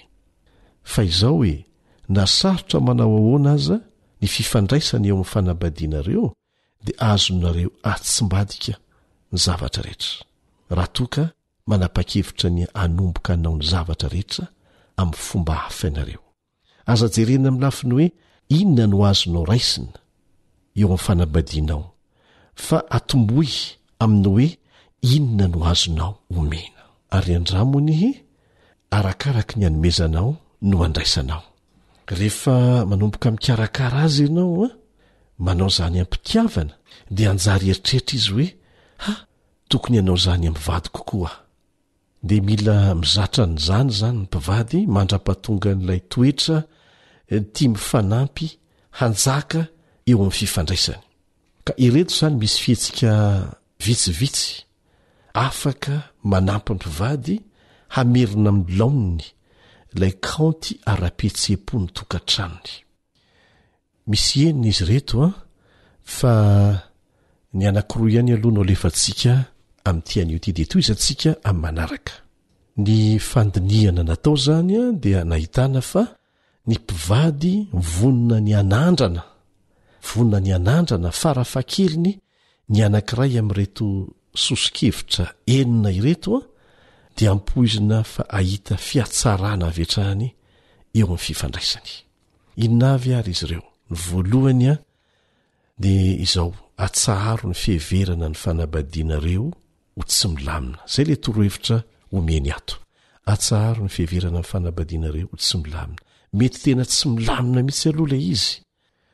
Fa izao hoe na sarotra manao ahoana aza ny fifandraisana eo amin'ny fanambadianareo, dia azonareo atsimbadika ny zavatra rehetra. Raha toka manapa-kevitra ny anomboka anao ny zavatra rehetra amin'ny fomba hafa ianareo. Aza jerena amin'ny lafiny hoe inona no azonao raisina eo amin'ny fanambadianao, fa atombohy amin'ny hoe inona no azonao omena. Ary andramony arakaraka ny anomezanao no andraisanao. Rehefa manomboka mikarakara azy ianao manao zany ampitiavana, dia anjary eritreritra izy hoe tokony ianao zany amin'ny vady kokoa. Dia mila mizatra n'izany ny mpivady mandra-pahatonga n'ilay toetra tia mifanampy hanjaka eo amin'ny fifandraisany. Ka ireto zany misy fihetsika vitsivitsy afaka manampy ny mpivady hamerina amin'ny laoniny ilay kaonty ara-pihetsepo ny tokantranony. Misy enina izy reto fa ny anankiroa ihany aloha no alefantsika amin'ity anio ity, dia toy izantsika amin'ny manaraka. Ny fandiniana natao zany dia nahitana fa ny mpivady vonona ny anandrana vonina ny anandrana farafakeliny ny anankiray amin'reto sosikevitra enina ireto a dia ampoizina fa ahita fiatsarana avetrahany eo amin'ny fifandraisany. Inona avy ary izy ireo? Ny voalohany a dia izao atsaharo ny fiheverana ny fanabadianareo ho tsy milamina. Zay le torohevitra omeny ato. Atsaharo ny fiheverana ny fanabadianareo ho tsy milamina. Mety tena tsy milamina mihitsy aloha le izy.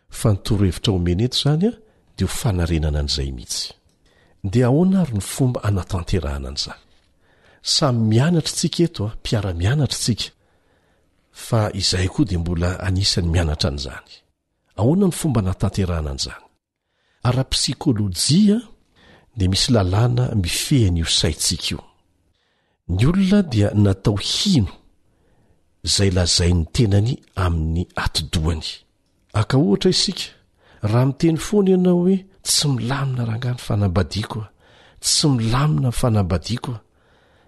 Fa ny torohevitra omeny eto zany a dia ho fanarenana an'izay mihitsy. Dia ahoana ary ny fomba anatanterahana an'izany? Samy mianatra tsika eto a, mpiara-mianatra tsika. Fa izay koa dia mbola anisany mianatra an'izany. Ahoana ny fomba anatanterahana an'izany? Ara-psikolojia dia misy lalàna mifehany io saitsika io. Ny olona dia natao hino izay lazainy tenany amin'ny atidohany. Aka ohatra isika, raha miteny foana ianao hoe tsy milamina rangany fanambadiako a, tsy milamina fanambadiako a,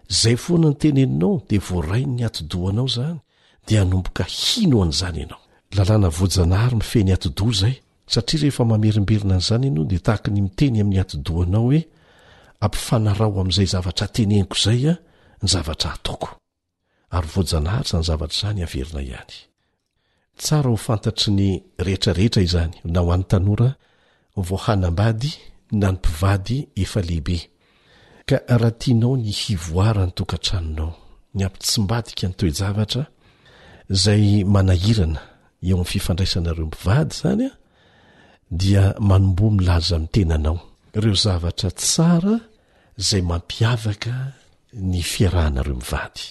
zay foana ny teneninao dia voarainy ny atidohanao zany, dia hanomboka hino an'izany ianao. Lalàna voajanahary mifehny atidoha zay, satria rehefa mamerimberina an'izany ianao dia tahaka ny miteny amin'ny atidohanao hoe ampifanarao amin'izay zavatra teneniko izay a ny zavatra ataoko. Ary voajanahary zany zavatra izany averina ihany. Tsara ho fantatry ny rehetrarehetra izany, na ho an'ny tanora vao hanambady na ny mpivady efa lehibe. Ka raha tianao ny hivoara ny tokantranonao, ny ampitsimbadika ny toe-javatra izay manahirana eo amin'ny fifandraisanareo mpivady zany a, dia manombo milaza amin'ny tenanao ireo zavatra tsara izay mampiavaka ny fiarahanareo mivady.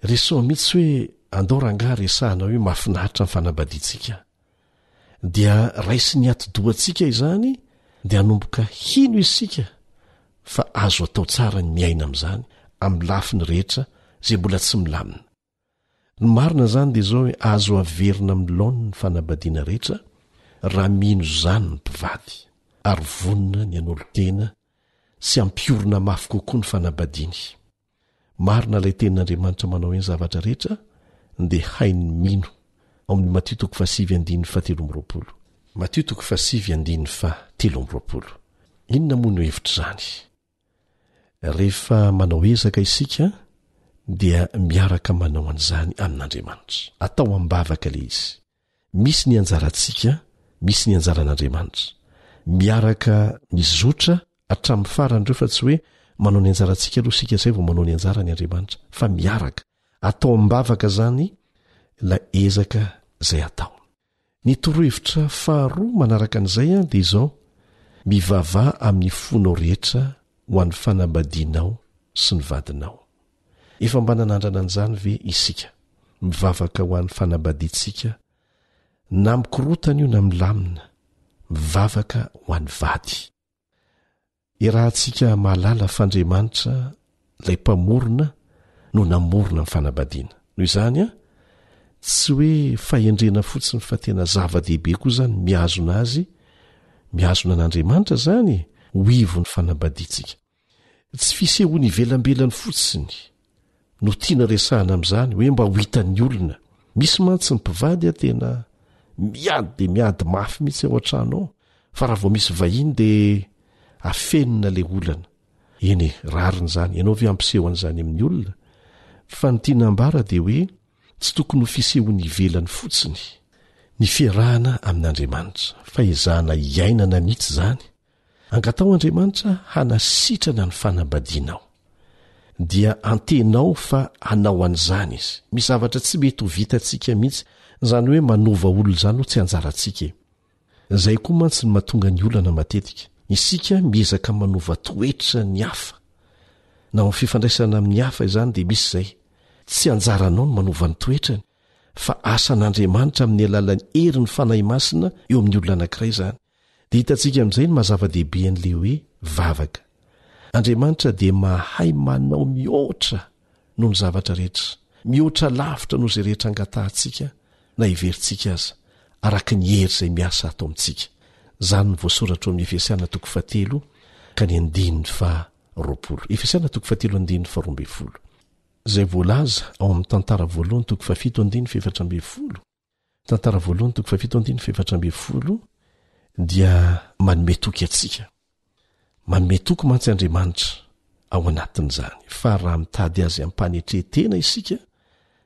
Resoa mihitsy hoe andao rangaha resahana hoe mahafinaritra ny fanambadiantsika, dia raisy ny atidohantsika izany dia hanomboka hino isika fa azo atao tsara ny miaina amin'izany amin'ny lafiny rehetra zay mbola tsy milamina. Ny marina zany dia zao hoe azo averina amin'ny laoniny ny fanambadiana rehetra raha mino zany ny mpivady, ary vonina ny an'olo-tena sy ampiorina mafy kokoa ny fanambadiany. Marina ilay tenin'Andriamanitra manao hoe ny zavatra rehetra dia hainy mino. Ao amin'ny Matio 7:17. Matio 7:17. Inona moa no hevitra zany? Rehefa manao ezaka isika dia miaraka manao an'izany amin'Andriamanitra. Atao ambavaka le izy. Misy ny anjarantsika, misy ny anjaran'Andriamanitra. Miaraka mizotra hatramin'ny farany ireo, fa tsy hoe manao ny anjarantsika aloha sika izay vao manao ny anjarany Andriamanitra, fa miaraka atao ambavaka zany la ezaka izay atao. Ny torohevitra faharoa manaraka an'izay dia izao: mivavah amin'ny fonao rehetra ho an'ny fanambadianao sy ny vadinao. Efa mba nanandrana an'izany ve isika? Mivavaka ho an'ny fanambadiantsika, na mikorotana io na milamina, mivavaka ho an'ny vady. Irahantsika mahalala f'Andriamanitra ilay mpamorona no namorona ny fanambadiana. Noho izany a, tsy hoe fahendrena fotsiny fa tena zava-dehibe koa zany mihazona azy, mihazona an'Andriamanitra zany ho ivo ny fanambadiantsika. Tsy fisehoany ivelambelany fotsiny no tiana resahana amin'izany hoe mba ho hitan'ny olona. Misy mantsy ny mpivady a tena miady dia miady mafy mihitsy ao an-tranao, fa raha vao misy vahiny dia afenina le olana. Eny rariny zany, ianao ve ampiseho an'izany amin'ny olona? Fa ny tiana ambara dia hoe tsy tokony ho fisehoany ivelany fotsiny ny fiarahana amin'Andriamanitra, fa ezahana iainana mihitsy zany. Angatao Andriamanitra hanasitrana ny fanambadianao, dia antenao fa hanao an'izany izy. Misy zavatra tsy mety ho vitantsika mihitsy, zany hoe manova olona zany ho tsy anjarantsika. Zay koa mantsy ny mahatonga ny olana matetika. Isika miezaka manova toetra ny hafa. Na amin'ny fifandraisana amin'ny hafa izany dia misy izay. Tsy anjaranao ny manova ny toetrany, fa asan'Andriamanitra amin'ny alalan'ny herin'ny fanahy masina eo amin'ny olona anankiray izany. Dia hitantsika amin'izay ny mazava-dehibe an'le hoe vavaka. Andriamanitra dia mahay manao mihoatra noho ny zavatra rehetra, mihoatra lavitra noho izay rehetra angatahantsika na iverintsika aza, araka ny hery izay miasa atao amintsika. Zany ny voasoratra amin'ny Efesiana 4:7. Efesiana 4:7. Zay voalaza ao amin'ny tantara voalohany 7:7. Tantara voalohany 7:7 dia manome toky atsika. Manome toky mantsy Andriamanitra ao anatin'izany, fa raha mitady azy ampanetrehtena isika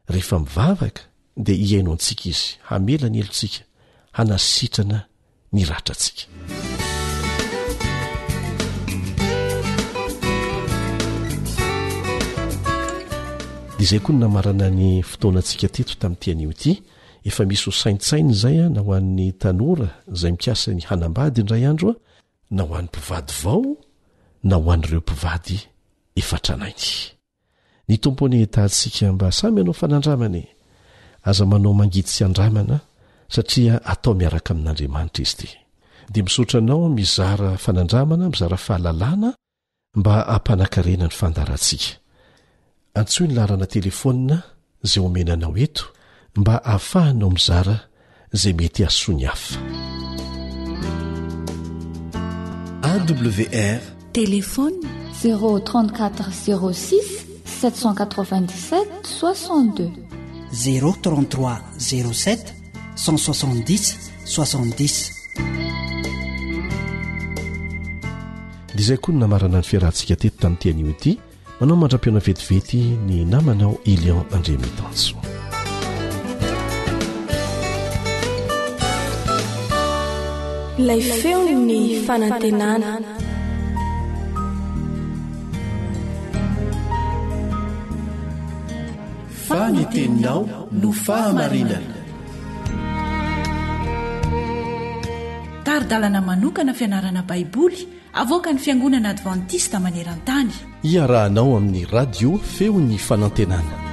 rehefa mivavaka dia iaino antsika izy hamela ny elontsika, hanasitrana ny ratratsika. Dia izay koa ny namarana ny fotoanantsika teto tamin'ity anio ity. Efa misy ho saintsainy izay na ho an'ny tanora izay mikasa ny hanambady indray andro na ho an'ny mpivady vao na ho an'ireo mpivady efa tranainy. Ny tompony tahantsika mba samy anao fanandramana, aza manao mangidy sy andramana satria atao miaraka amin'Andriamanitra izy ity. Dia misaotra anao mizara fanandramana, mizara fahalalana mba hampanankarena ny fandarantsika. Antsoy ny larana telefônina izay omenanao eto mba ahafahanao mizara izay mety asony hafa. AWR téléphone 034 06 797 62 033 07 170 70. Dia izay koa ny namarana ny fiarahantsika teto tamin'ity anio ity. Manao mandra-piona vetivety ny namanao Elion Andremitanso. Ilay feo ny fanantenana. Faniteninao no fahamarinana. Taridalana manokana fianarana baiboly avoaka ny fiangonana Adventista maneran-tany. Iarahanao amin'ny radio feo ny fanantenana.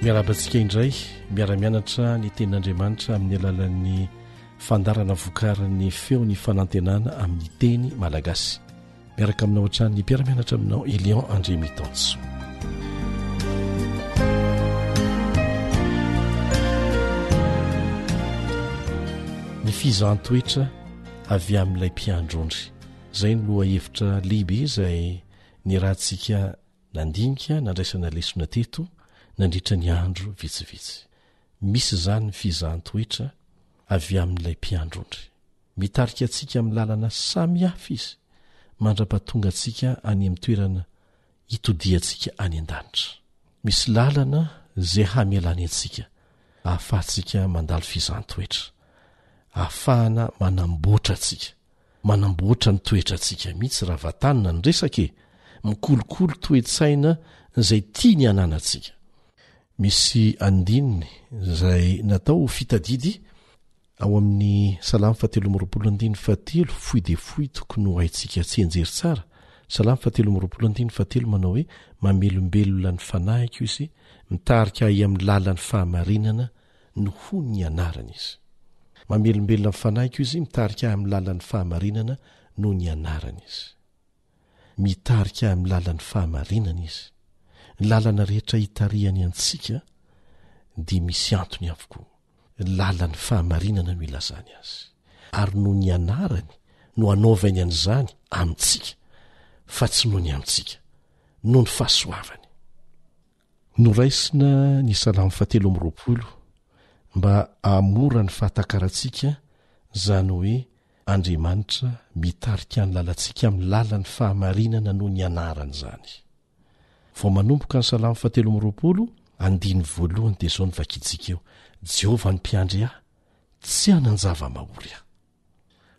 Miarabantsika indray, miara-mianatra ny tenin'Andriamanitra amin'ny alalan'ny fandarana vokarin'ny feo ny fanantenana amin'ny teny malagasy. Miaraka aminao hatrany ny mpiara-mianatra aminao Elion Andremitanso. Ny fizan-toetra avy amin'ilay mpiandrondry, izay ny loha hevitra lehibe izay ny rahantsika nandinika nandraisana lesona teto nandritra ny andro vitsivitsy. Misy izany ny fizan-toetra avy amin'ilay mpiandrondry, mitarika antsika amin'ny lalana samy hafa izy, mandra-pahatonga antsika any amin'ny toerana hitodiantsika any an-danitra. Misy lalana izay hamelany antsika, ahafahantsika mandalo fizan-toetra, ahafahana manamboatra antsika, manamboatra ny toetra antsika mihitsy raha vatanina ny resake, mikolokolo toe-tsaina izay tia ny ananantsika. Misy andininy izay natao fitadidy ao amin'ny Salamo 7:27 fohy dia fohy tokony ho haintsika tsy enjery tsara. Salamo 7:27 manao hoe mamelombelona ny fanahiko izy, mitarika ahy amin'ny lalan'ny fahamarinana no ho ny anarany izy. Mamelombelona ny fanahiko izy, mitarika ahy amin'ny lalan'ny fahamarinana no ny anarany izy. Mitarika ahy amin'ny lalan'ny fahamarinana izy. Ny lalana rehetra hitariany antsika dia misy antony avokoa. Lalan'ny fahamarinana no ilazany azy, ary no ny anarany no anaovany an'izany amintsika, fa tsy no ny amintsika, no ny fahasoavany. Noraisina ny Salamo 7:20 mba amora ny fahatakarantsika, izany hoe Andriamanitra mitarika ny lalantsika amin'ny lalan'ny fahamarinana no ny anarany izany. Vao manomboka ny Salamo 7:20 andiny voalohany dia izao ny vakitsika eo: Jehovah ny mpiandry ahy, tsy hanan-java mahory ahy.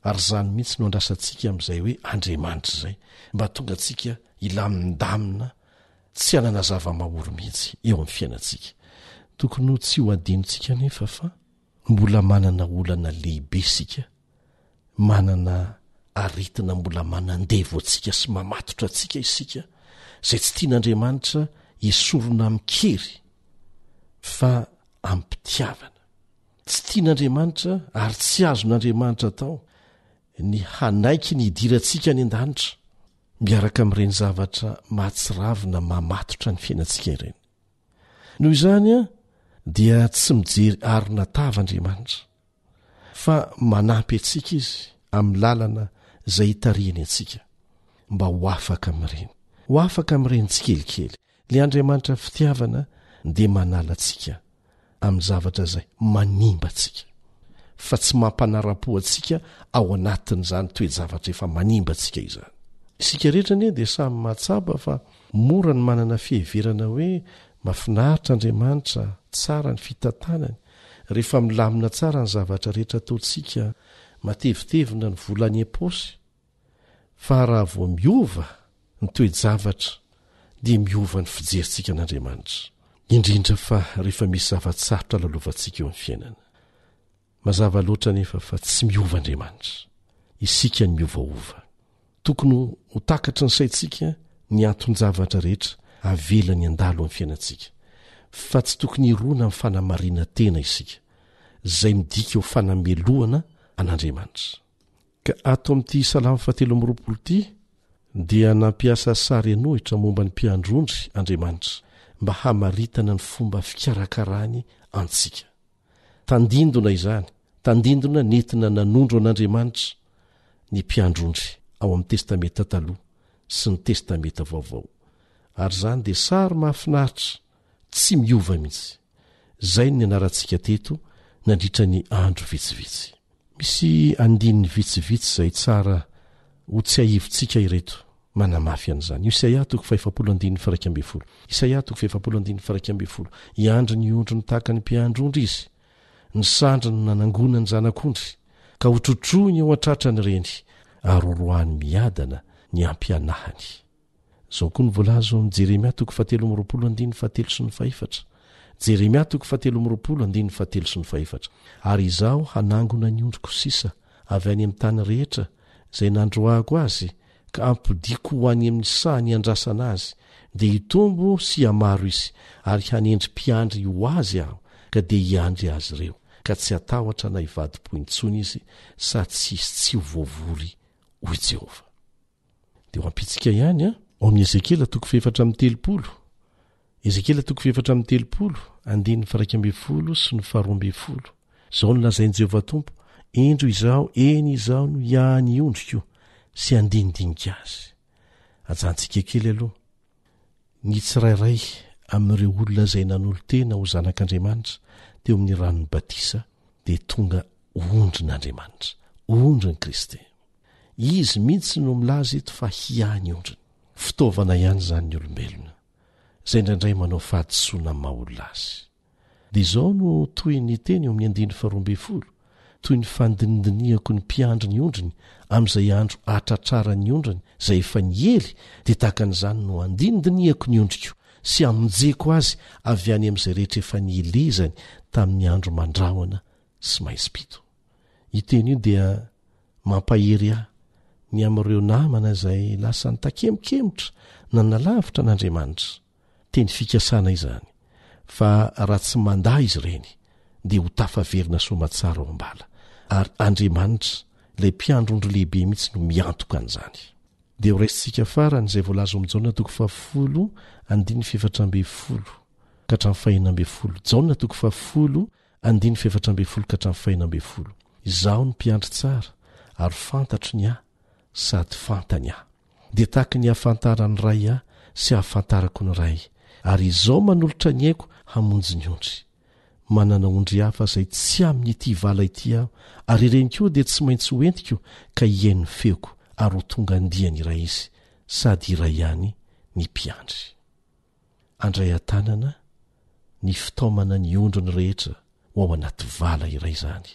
Ary izany mihitsy no andrasantsika amin'izay hoe Andriamanitra izay, mba tonga antsika ilamindamina, tsy hanana zava-mahory mihitsy eo amin'ny fiainantsika. Tokony tsy ho adinontsika nefa fa mbola manana olana lehibe isika, manana aritina mbola manandevo antsika sy mamatotra antsika isika, izay tsy tian'Andriamanitra esorona mikery fa ampitiavana. Tsy tian'Andriamanitra ary tsy azon'Andriamanitra tao ny hanaiky ny hidirantsika any an-danitra miaraka amin'ireny zavatra mahatsiravina mamatotra ny fiainantsika ireny. Noho izany dia tsy mijery arina tav'Andriamanitra, fa manampy antsika izy amin'ny lalana izay hitariany antsika mba ho afaka amin'ireny, ho afaka amin'ireny tsikelikely. Le Andriamanitra fitiavana dia manala antsika amin'ny zavatra izay manimba antsika fa tsy mampanara-po antsika ao anatin'izany toe-javatra efa manimba antsika izany. Isika rehetra anie dia samy mahatsaba fa mora ny manana fiheverana hoe mahafinaritra Andriamanitra, tsara ny fitantanany, rehefa milamina tsara ny zavatra rehetra ataontsika, matevitevina ny volany am-paosy. Fa raha vao miova ny toe-javatra dia miova ny fijerintsika an'Andriamanitra, indrindra fa rehefa misy zavatsarotra lalovantsika eo amin'ny fiainana. Mazava loatra nefa fa tsy miova Andriamanitra, isika ny miovaova. Tokony ho takatry ny saintsika ny anton-javatra rehetra avelany andalo amin'ny fiainantsika, fa tsy tokony hirona amin'ny fanamariana tena isika izay midika ho fanameloana an'Andriamanitra. Ka ato amin'ity Salamo 7:20 ity dia nampiasa sary anohitra momba ny mpiandrondry Andriamanitra mba hamaritana ny fomba fikarakarany antsika. Tandindona izany, tandindona nentina nanondro an'Andriamanitra ny mpiandrondry ao amin'ny testameta taloha sy ny testameta vaovao. Ary izany dia sary mahafinaritra, tsy miova mihitsy. Izay ny anarantsika teto nandritra ny andro vitsivitsy. Misy andininy vitsivitsy izay tsara ho tsy ahivontsika ireto manamafy an'izany. Isaia 5:1. Isaia 5:1. Iandro ny ondrony tahaka ny mpiandrondry izy, ny sandry no nanangona ny zanak'ondry, ka ho trotrohiny ao an-tratrany ireny, ary horohany miadana ny ampianahany. Zao koa ny voalaza amin'ny Jeremia 7:17. Jeremia 7:17. Ary izaho hanangona ny ondriko sisa avy any amin'ny tany rehetra izay nandroahako azy, ka ampidiko ho any amin'ny sahany andrasana azy, dia hitombo sy hamaro izy, ary hanendry mpiandry ho azy aho, ka dia hiandry azy ireo, ka tsy hatahotra na hivadi-po intsony izy, sady tsy ho voavory hoy Jehova. Dia ho ampitsika ihany ao amin'ny Ezekiela 4:30. Ezekiela 4:30, andininy 1:12 sy ny 12. Zao no lazainy Jehova Tompo: endro izaho, eny izaho no ihany ondriko sy andinidinika azy. Ajantsika kely aloha, ny tsirairay amin'ireo olona izay nanolo tena ho zanak'Andriamanitra teo amin'ny ranony batisa dia tonga ondrin'Andriamanitra, ondrin'i Kristy. Izy mihitsy no milaza eto fa hiany ondriny. Fitaovana ihany izany ny olombelona izay indraindray manao fahadisoana amin'ny maha-olona azy. Dia izao no toy ny teny eo amin'ny 12, toy ny fandinidiniako ny mpiandry ny ondriny amin'izay andro atratrara ny ondriny izay efa niely, dia tahaka an'izany no andinidiniako ny ondriko sy amonjeko azy avy any amin'izay rehetra efa nielezany tamin'ny andro mandrahona sy maizim-pito. Iteny io dia mampahery ahy ny amin'ireo namana izay lasa nitakemikemotra na nalavitra n'Andriamanitra. Teny fikasana izany, fa raha tsy mandahy izy ireny dia ho tafaverina soamatsara ao ambala, ary Andriamanitra ilay mpiandrondro lehibe mihitsy no miantoka an'izany. Dia ho raisitsika farany izay voalaza amin'ny Jaona 10:4-12 ka hatramin'ny 14. Jaona 10:4-12 ka hatramin'ny 14. Izaho ny mpiandry tsara, ary fantatro ny ahy sady fantany ahy. Dia tahaka ny hafantarany ray ahy sy hafantarako ny ray, ary izao manolotra ny haiko hamonjy ny ondry. Manana ondry hafa izay tsy amin'ity vala ity aho, ary ireny koa dia tsy maintsy hoentiko ka hiain'ny feoko, ary ho tonga andiany iray izy, sady iray ihany ny mpiandry. Andray an-tanana ny fitaomana ny ondriny rehetra ho ao anaty vala iray izany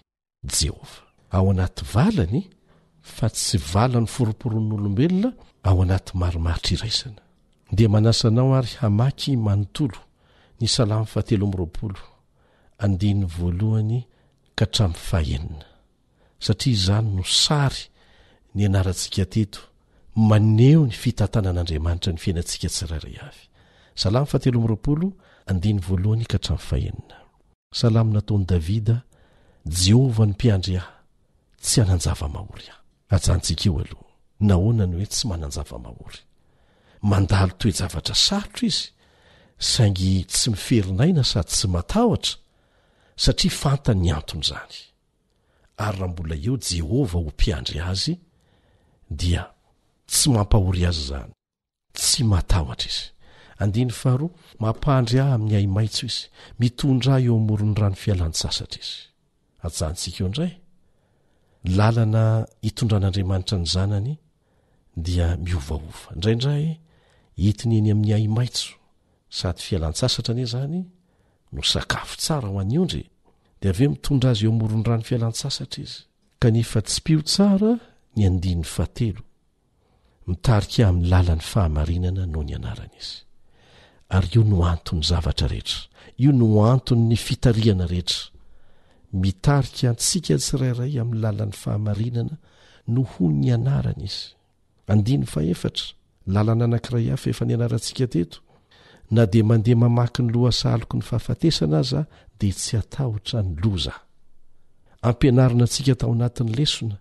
Jehova. Ao anaty valany, fa tsy vala ny foroporon'olombelona, ao anaty marimaritra iraisana. Dia manasanao ary hamaky manontolo ny Salamo 7:20, andininy 1 ka hatramin'ny 9, satria izany no sary ny anarantsika teto maneho ny fitantanan'Andriamanitra ny fiainantsika tsirairay avy. Salamo 7:20, andininy 1 ka hatramin'ny 9. Salamo nataon'i Davida: Jehova ny mpiandry ahy, tsy hanan-java-mahory ahy. Ajantsika eo aloha, nahoana ny hoe tsy manan-java-mahory? Mandalo toe-javatra sarotra izy, saingy tsy miferinaina sady tsy matahotra, satria fantany ny anton'izany. Ary raha mbola eo Jehova ho mpiandry azy, dia tsy mampahory azy izany, tsy matahotra izy. faharoa mampandry ahy amin'ny ay maitso izy mitondra eo amorony rano fialan-tsasatra izy ajantsika eo indray lalana hitondran'andriamanitra ny zanany dia miovaova indraindray hitiny eny amin'ny ay maitso sady fialan-tsasatra anie zany no sakafo tsara ho an'ondry dia aveo mitondra azy eo amorony rano fialan-tsasatra izy kanefa tsy pio tsara ny andiny fahatelo mitarika amin'ny lalan'ny fahamarinana no ny anarana izy ary io no antony zavatra rehetra io no antony ny fitariana rehetra mitarika antsika tsirairay amin'ny lalan'ny fahamarinana no ho ny anarana izy andiny faefatra lalana anankiray hafa efa ny anarantsika teto na dia mandeha mamaky ny loha saloko ny fahafatesana aza dia tsy atahotra ny loza ampianarina antsika tao anatin'ny lesona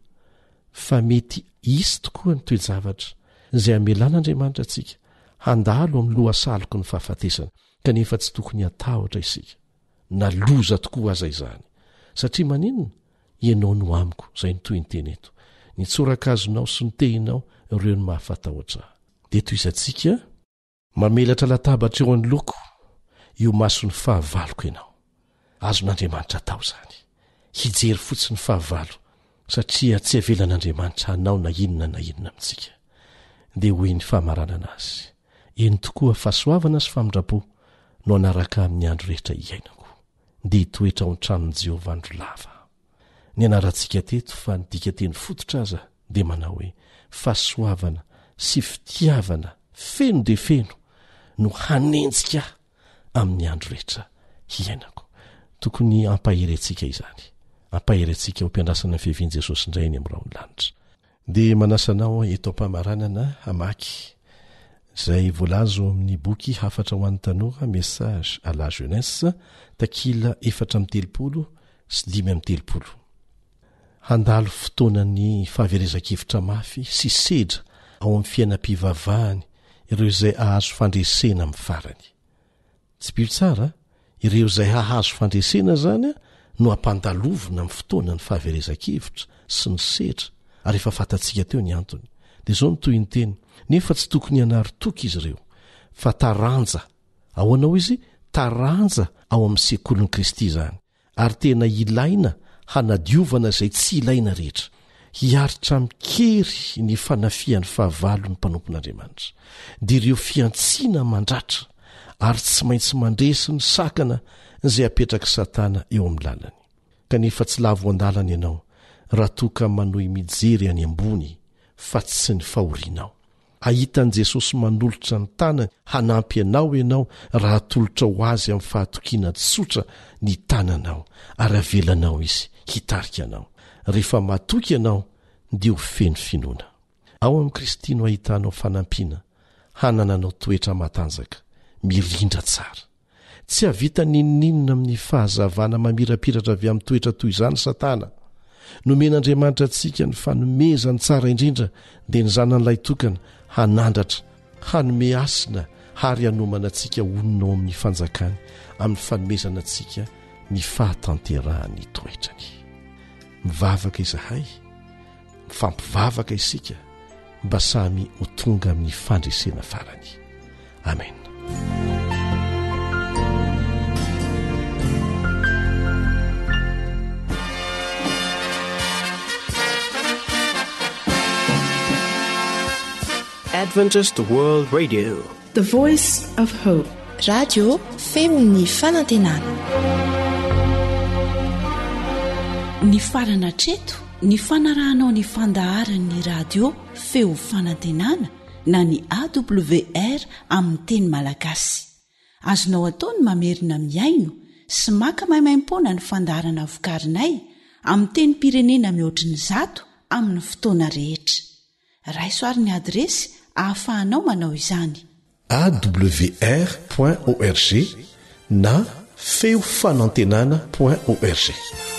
fa mety isy tokoa ny toejavatra izay amelan'andriamanitra antsika handalo amin'ny loha saloko ny fahafatesana kanefa tsy tokony atahotra isika na loza tokoa aza izany satria maninona ianao no amiko izay nytoy ny teny eto ny tsorakazonao sy ny tehinao ireo ny mahafatahotra dia toy izantsika mamelatra latabatra eo any loko io masony fahavaloko ianao azon'andriamanitra tao izany hijery fotsiny fahavalo satria tsy avelan'andriamanitra hanao na inona amintsika dia hoy ny fahamaranana azy eny tokoa fahasoavana sy famindrapo no anaraka amin'ny andro rehetra iainako dia hitoetra ao an-tranon'i Jehovah andro lava ny anarantsika teto fa ny dika teny fototra aza dia manao hoe fahasoavana sy fitiavana feno dia feno no hanenjika amin'ny andro rehetra hiainako tokony ampaherentsika izany ampaherentsika ho mpiandrasana ny fiavian Jesosy indray ny amin'irao ny lanitra dia manasanao eto am-pamaranana hamaky izay voalazo amin'ny boky hafatra ho an'ny tanora message à la jeunesse takila 4:30 sy 5:30 handalo fotoanany fahaverezakevitra mafy sy sedra ao amin'ny fiainam-pivavahany ireo izay ahazo fandresena amin'ny farany tsy pio tsara ireo izay hahazo fandresena zany no ampandalovina amin'ny fotoanany fahaverezakevitra sy ny sedra ary efa fantatsika teo ny antony dia izao ny toy ny teny nefa tsy tokony hanary-toka izy ireo fa taranja ao anao izy taranja ao amin'ny sekolin'i Kristy izany ary tena ilaina hanadiovana izay tsy ilaina rehetra hiaritra mikery ny fanafian'ny fahavalo ny mpanompon'Andriamanitra dia ireo fiantsiana mandratra ary tsy maintsy mandresy ny sakana izay apetraka Satana eo amin'ny lalany kanefa tsy lavo andalana ianao raha toka manohy mijery any ambony fa tsy ny fahorianao ahitan'i Jesosy manolotra ny tanany hanampy anao ianao raha atolotra ho azy amin'ny fahatokiana tsotra ny tananao ary avelanao izy hitarika anao rehefa matoky ianao dia ho feno finoana ao amin'i Kristy no ahitanao fanampiana hanananao toetra matanjaka mirindra tsara tsy havita ninninona amin'ny fahazavana mamirapiratra avy amin'ny toetra toy izany Satana nomen'Andriamanitra antsika ny fanomezany tsara indrindra dia ny zanan'ilay tokana hanandratra hanome asina ary hanomana antsika ononao amin'ny fanjakany amin'ny fanomezana antsika ny fahatanterahan'ny toetrany mivavaka izahay mifampivavaka isika mba samy ho tonga amin'ny fandresena farany amen. Adventist World Radio, the voice of hope. Radio feony fanantenana. Ny farana treto ny fanarahanao ny fandaharan'ny radio feo fanantenana na ny AWR amin'ny teny malagasy azonao ataony mamerina miaino sy maka maimaimpona ny fandaharana vokarinay amin'ny teny pirenena mihoatriny 100 amin'ny fotoana rehetra raisoaryn'ny adresy ahafahanao manao izany awr.org na feo fanantenana.org.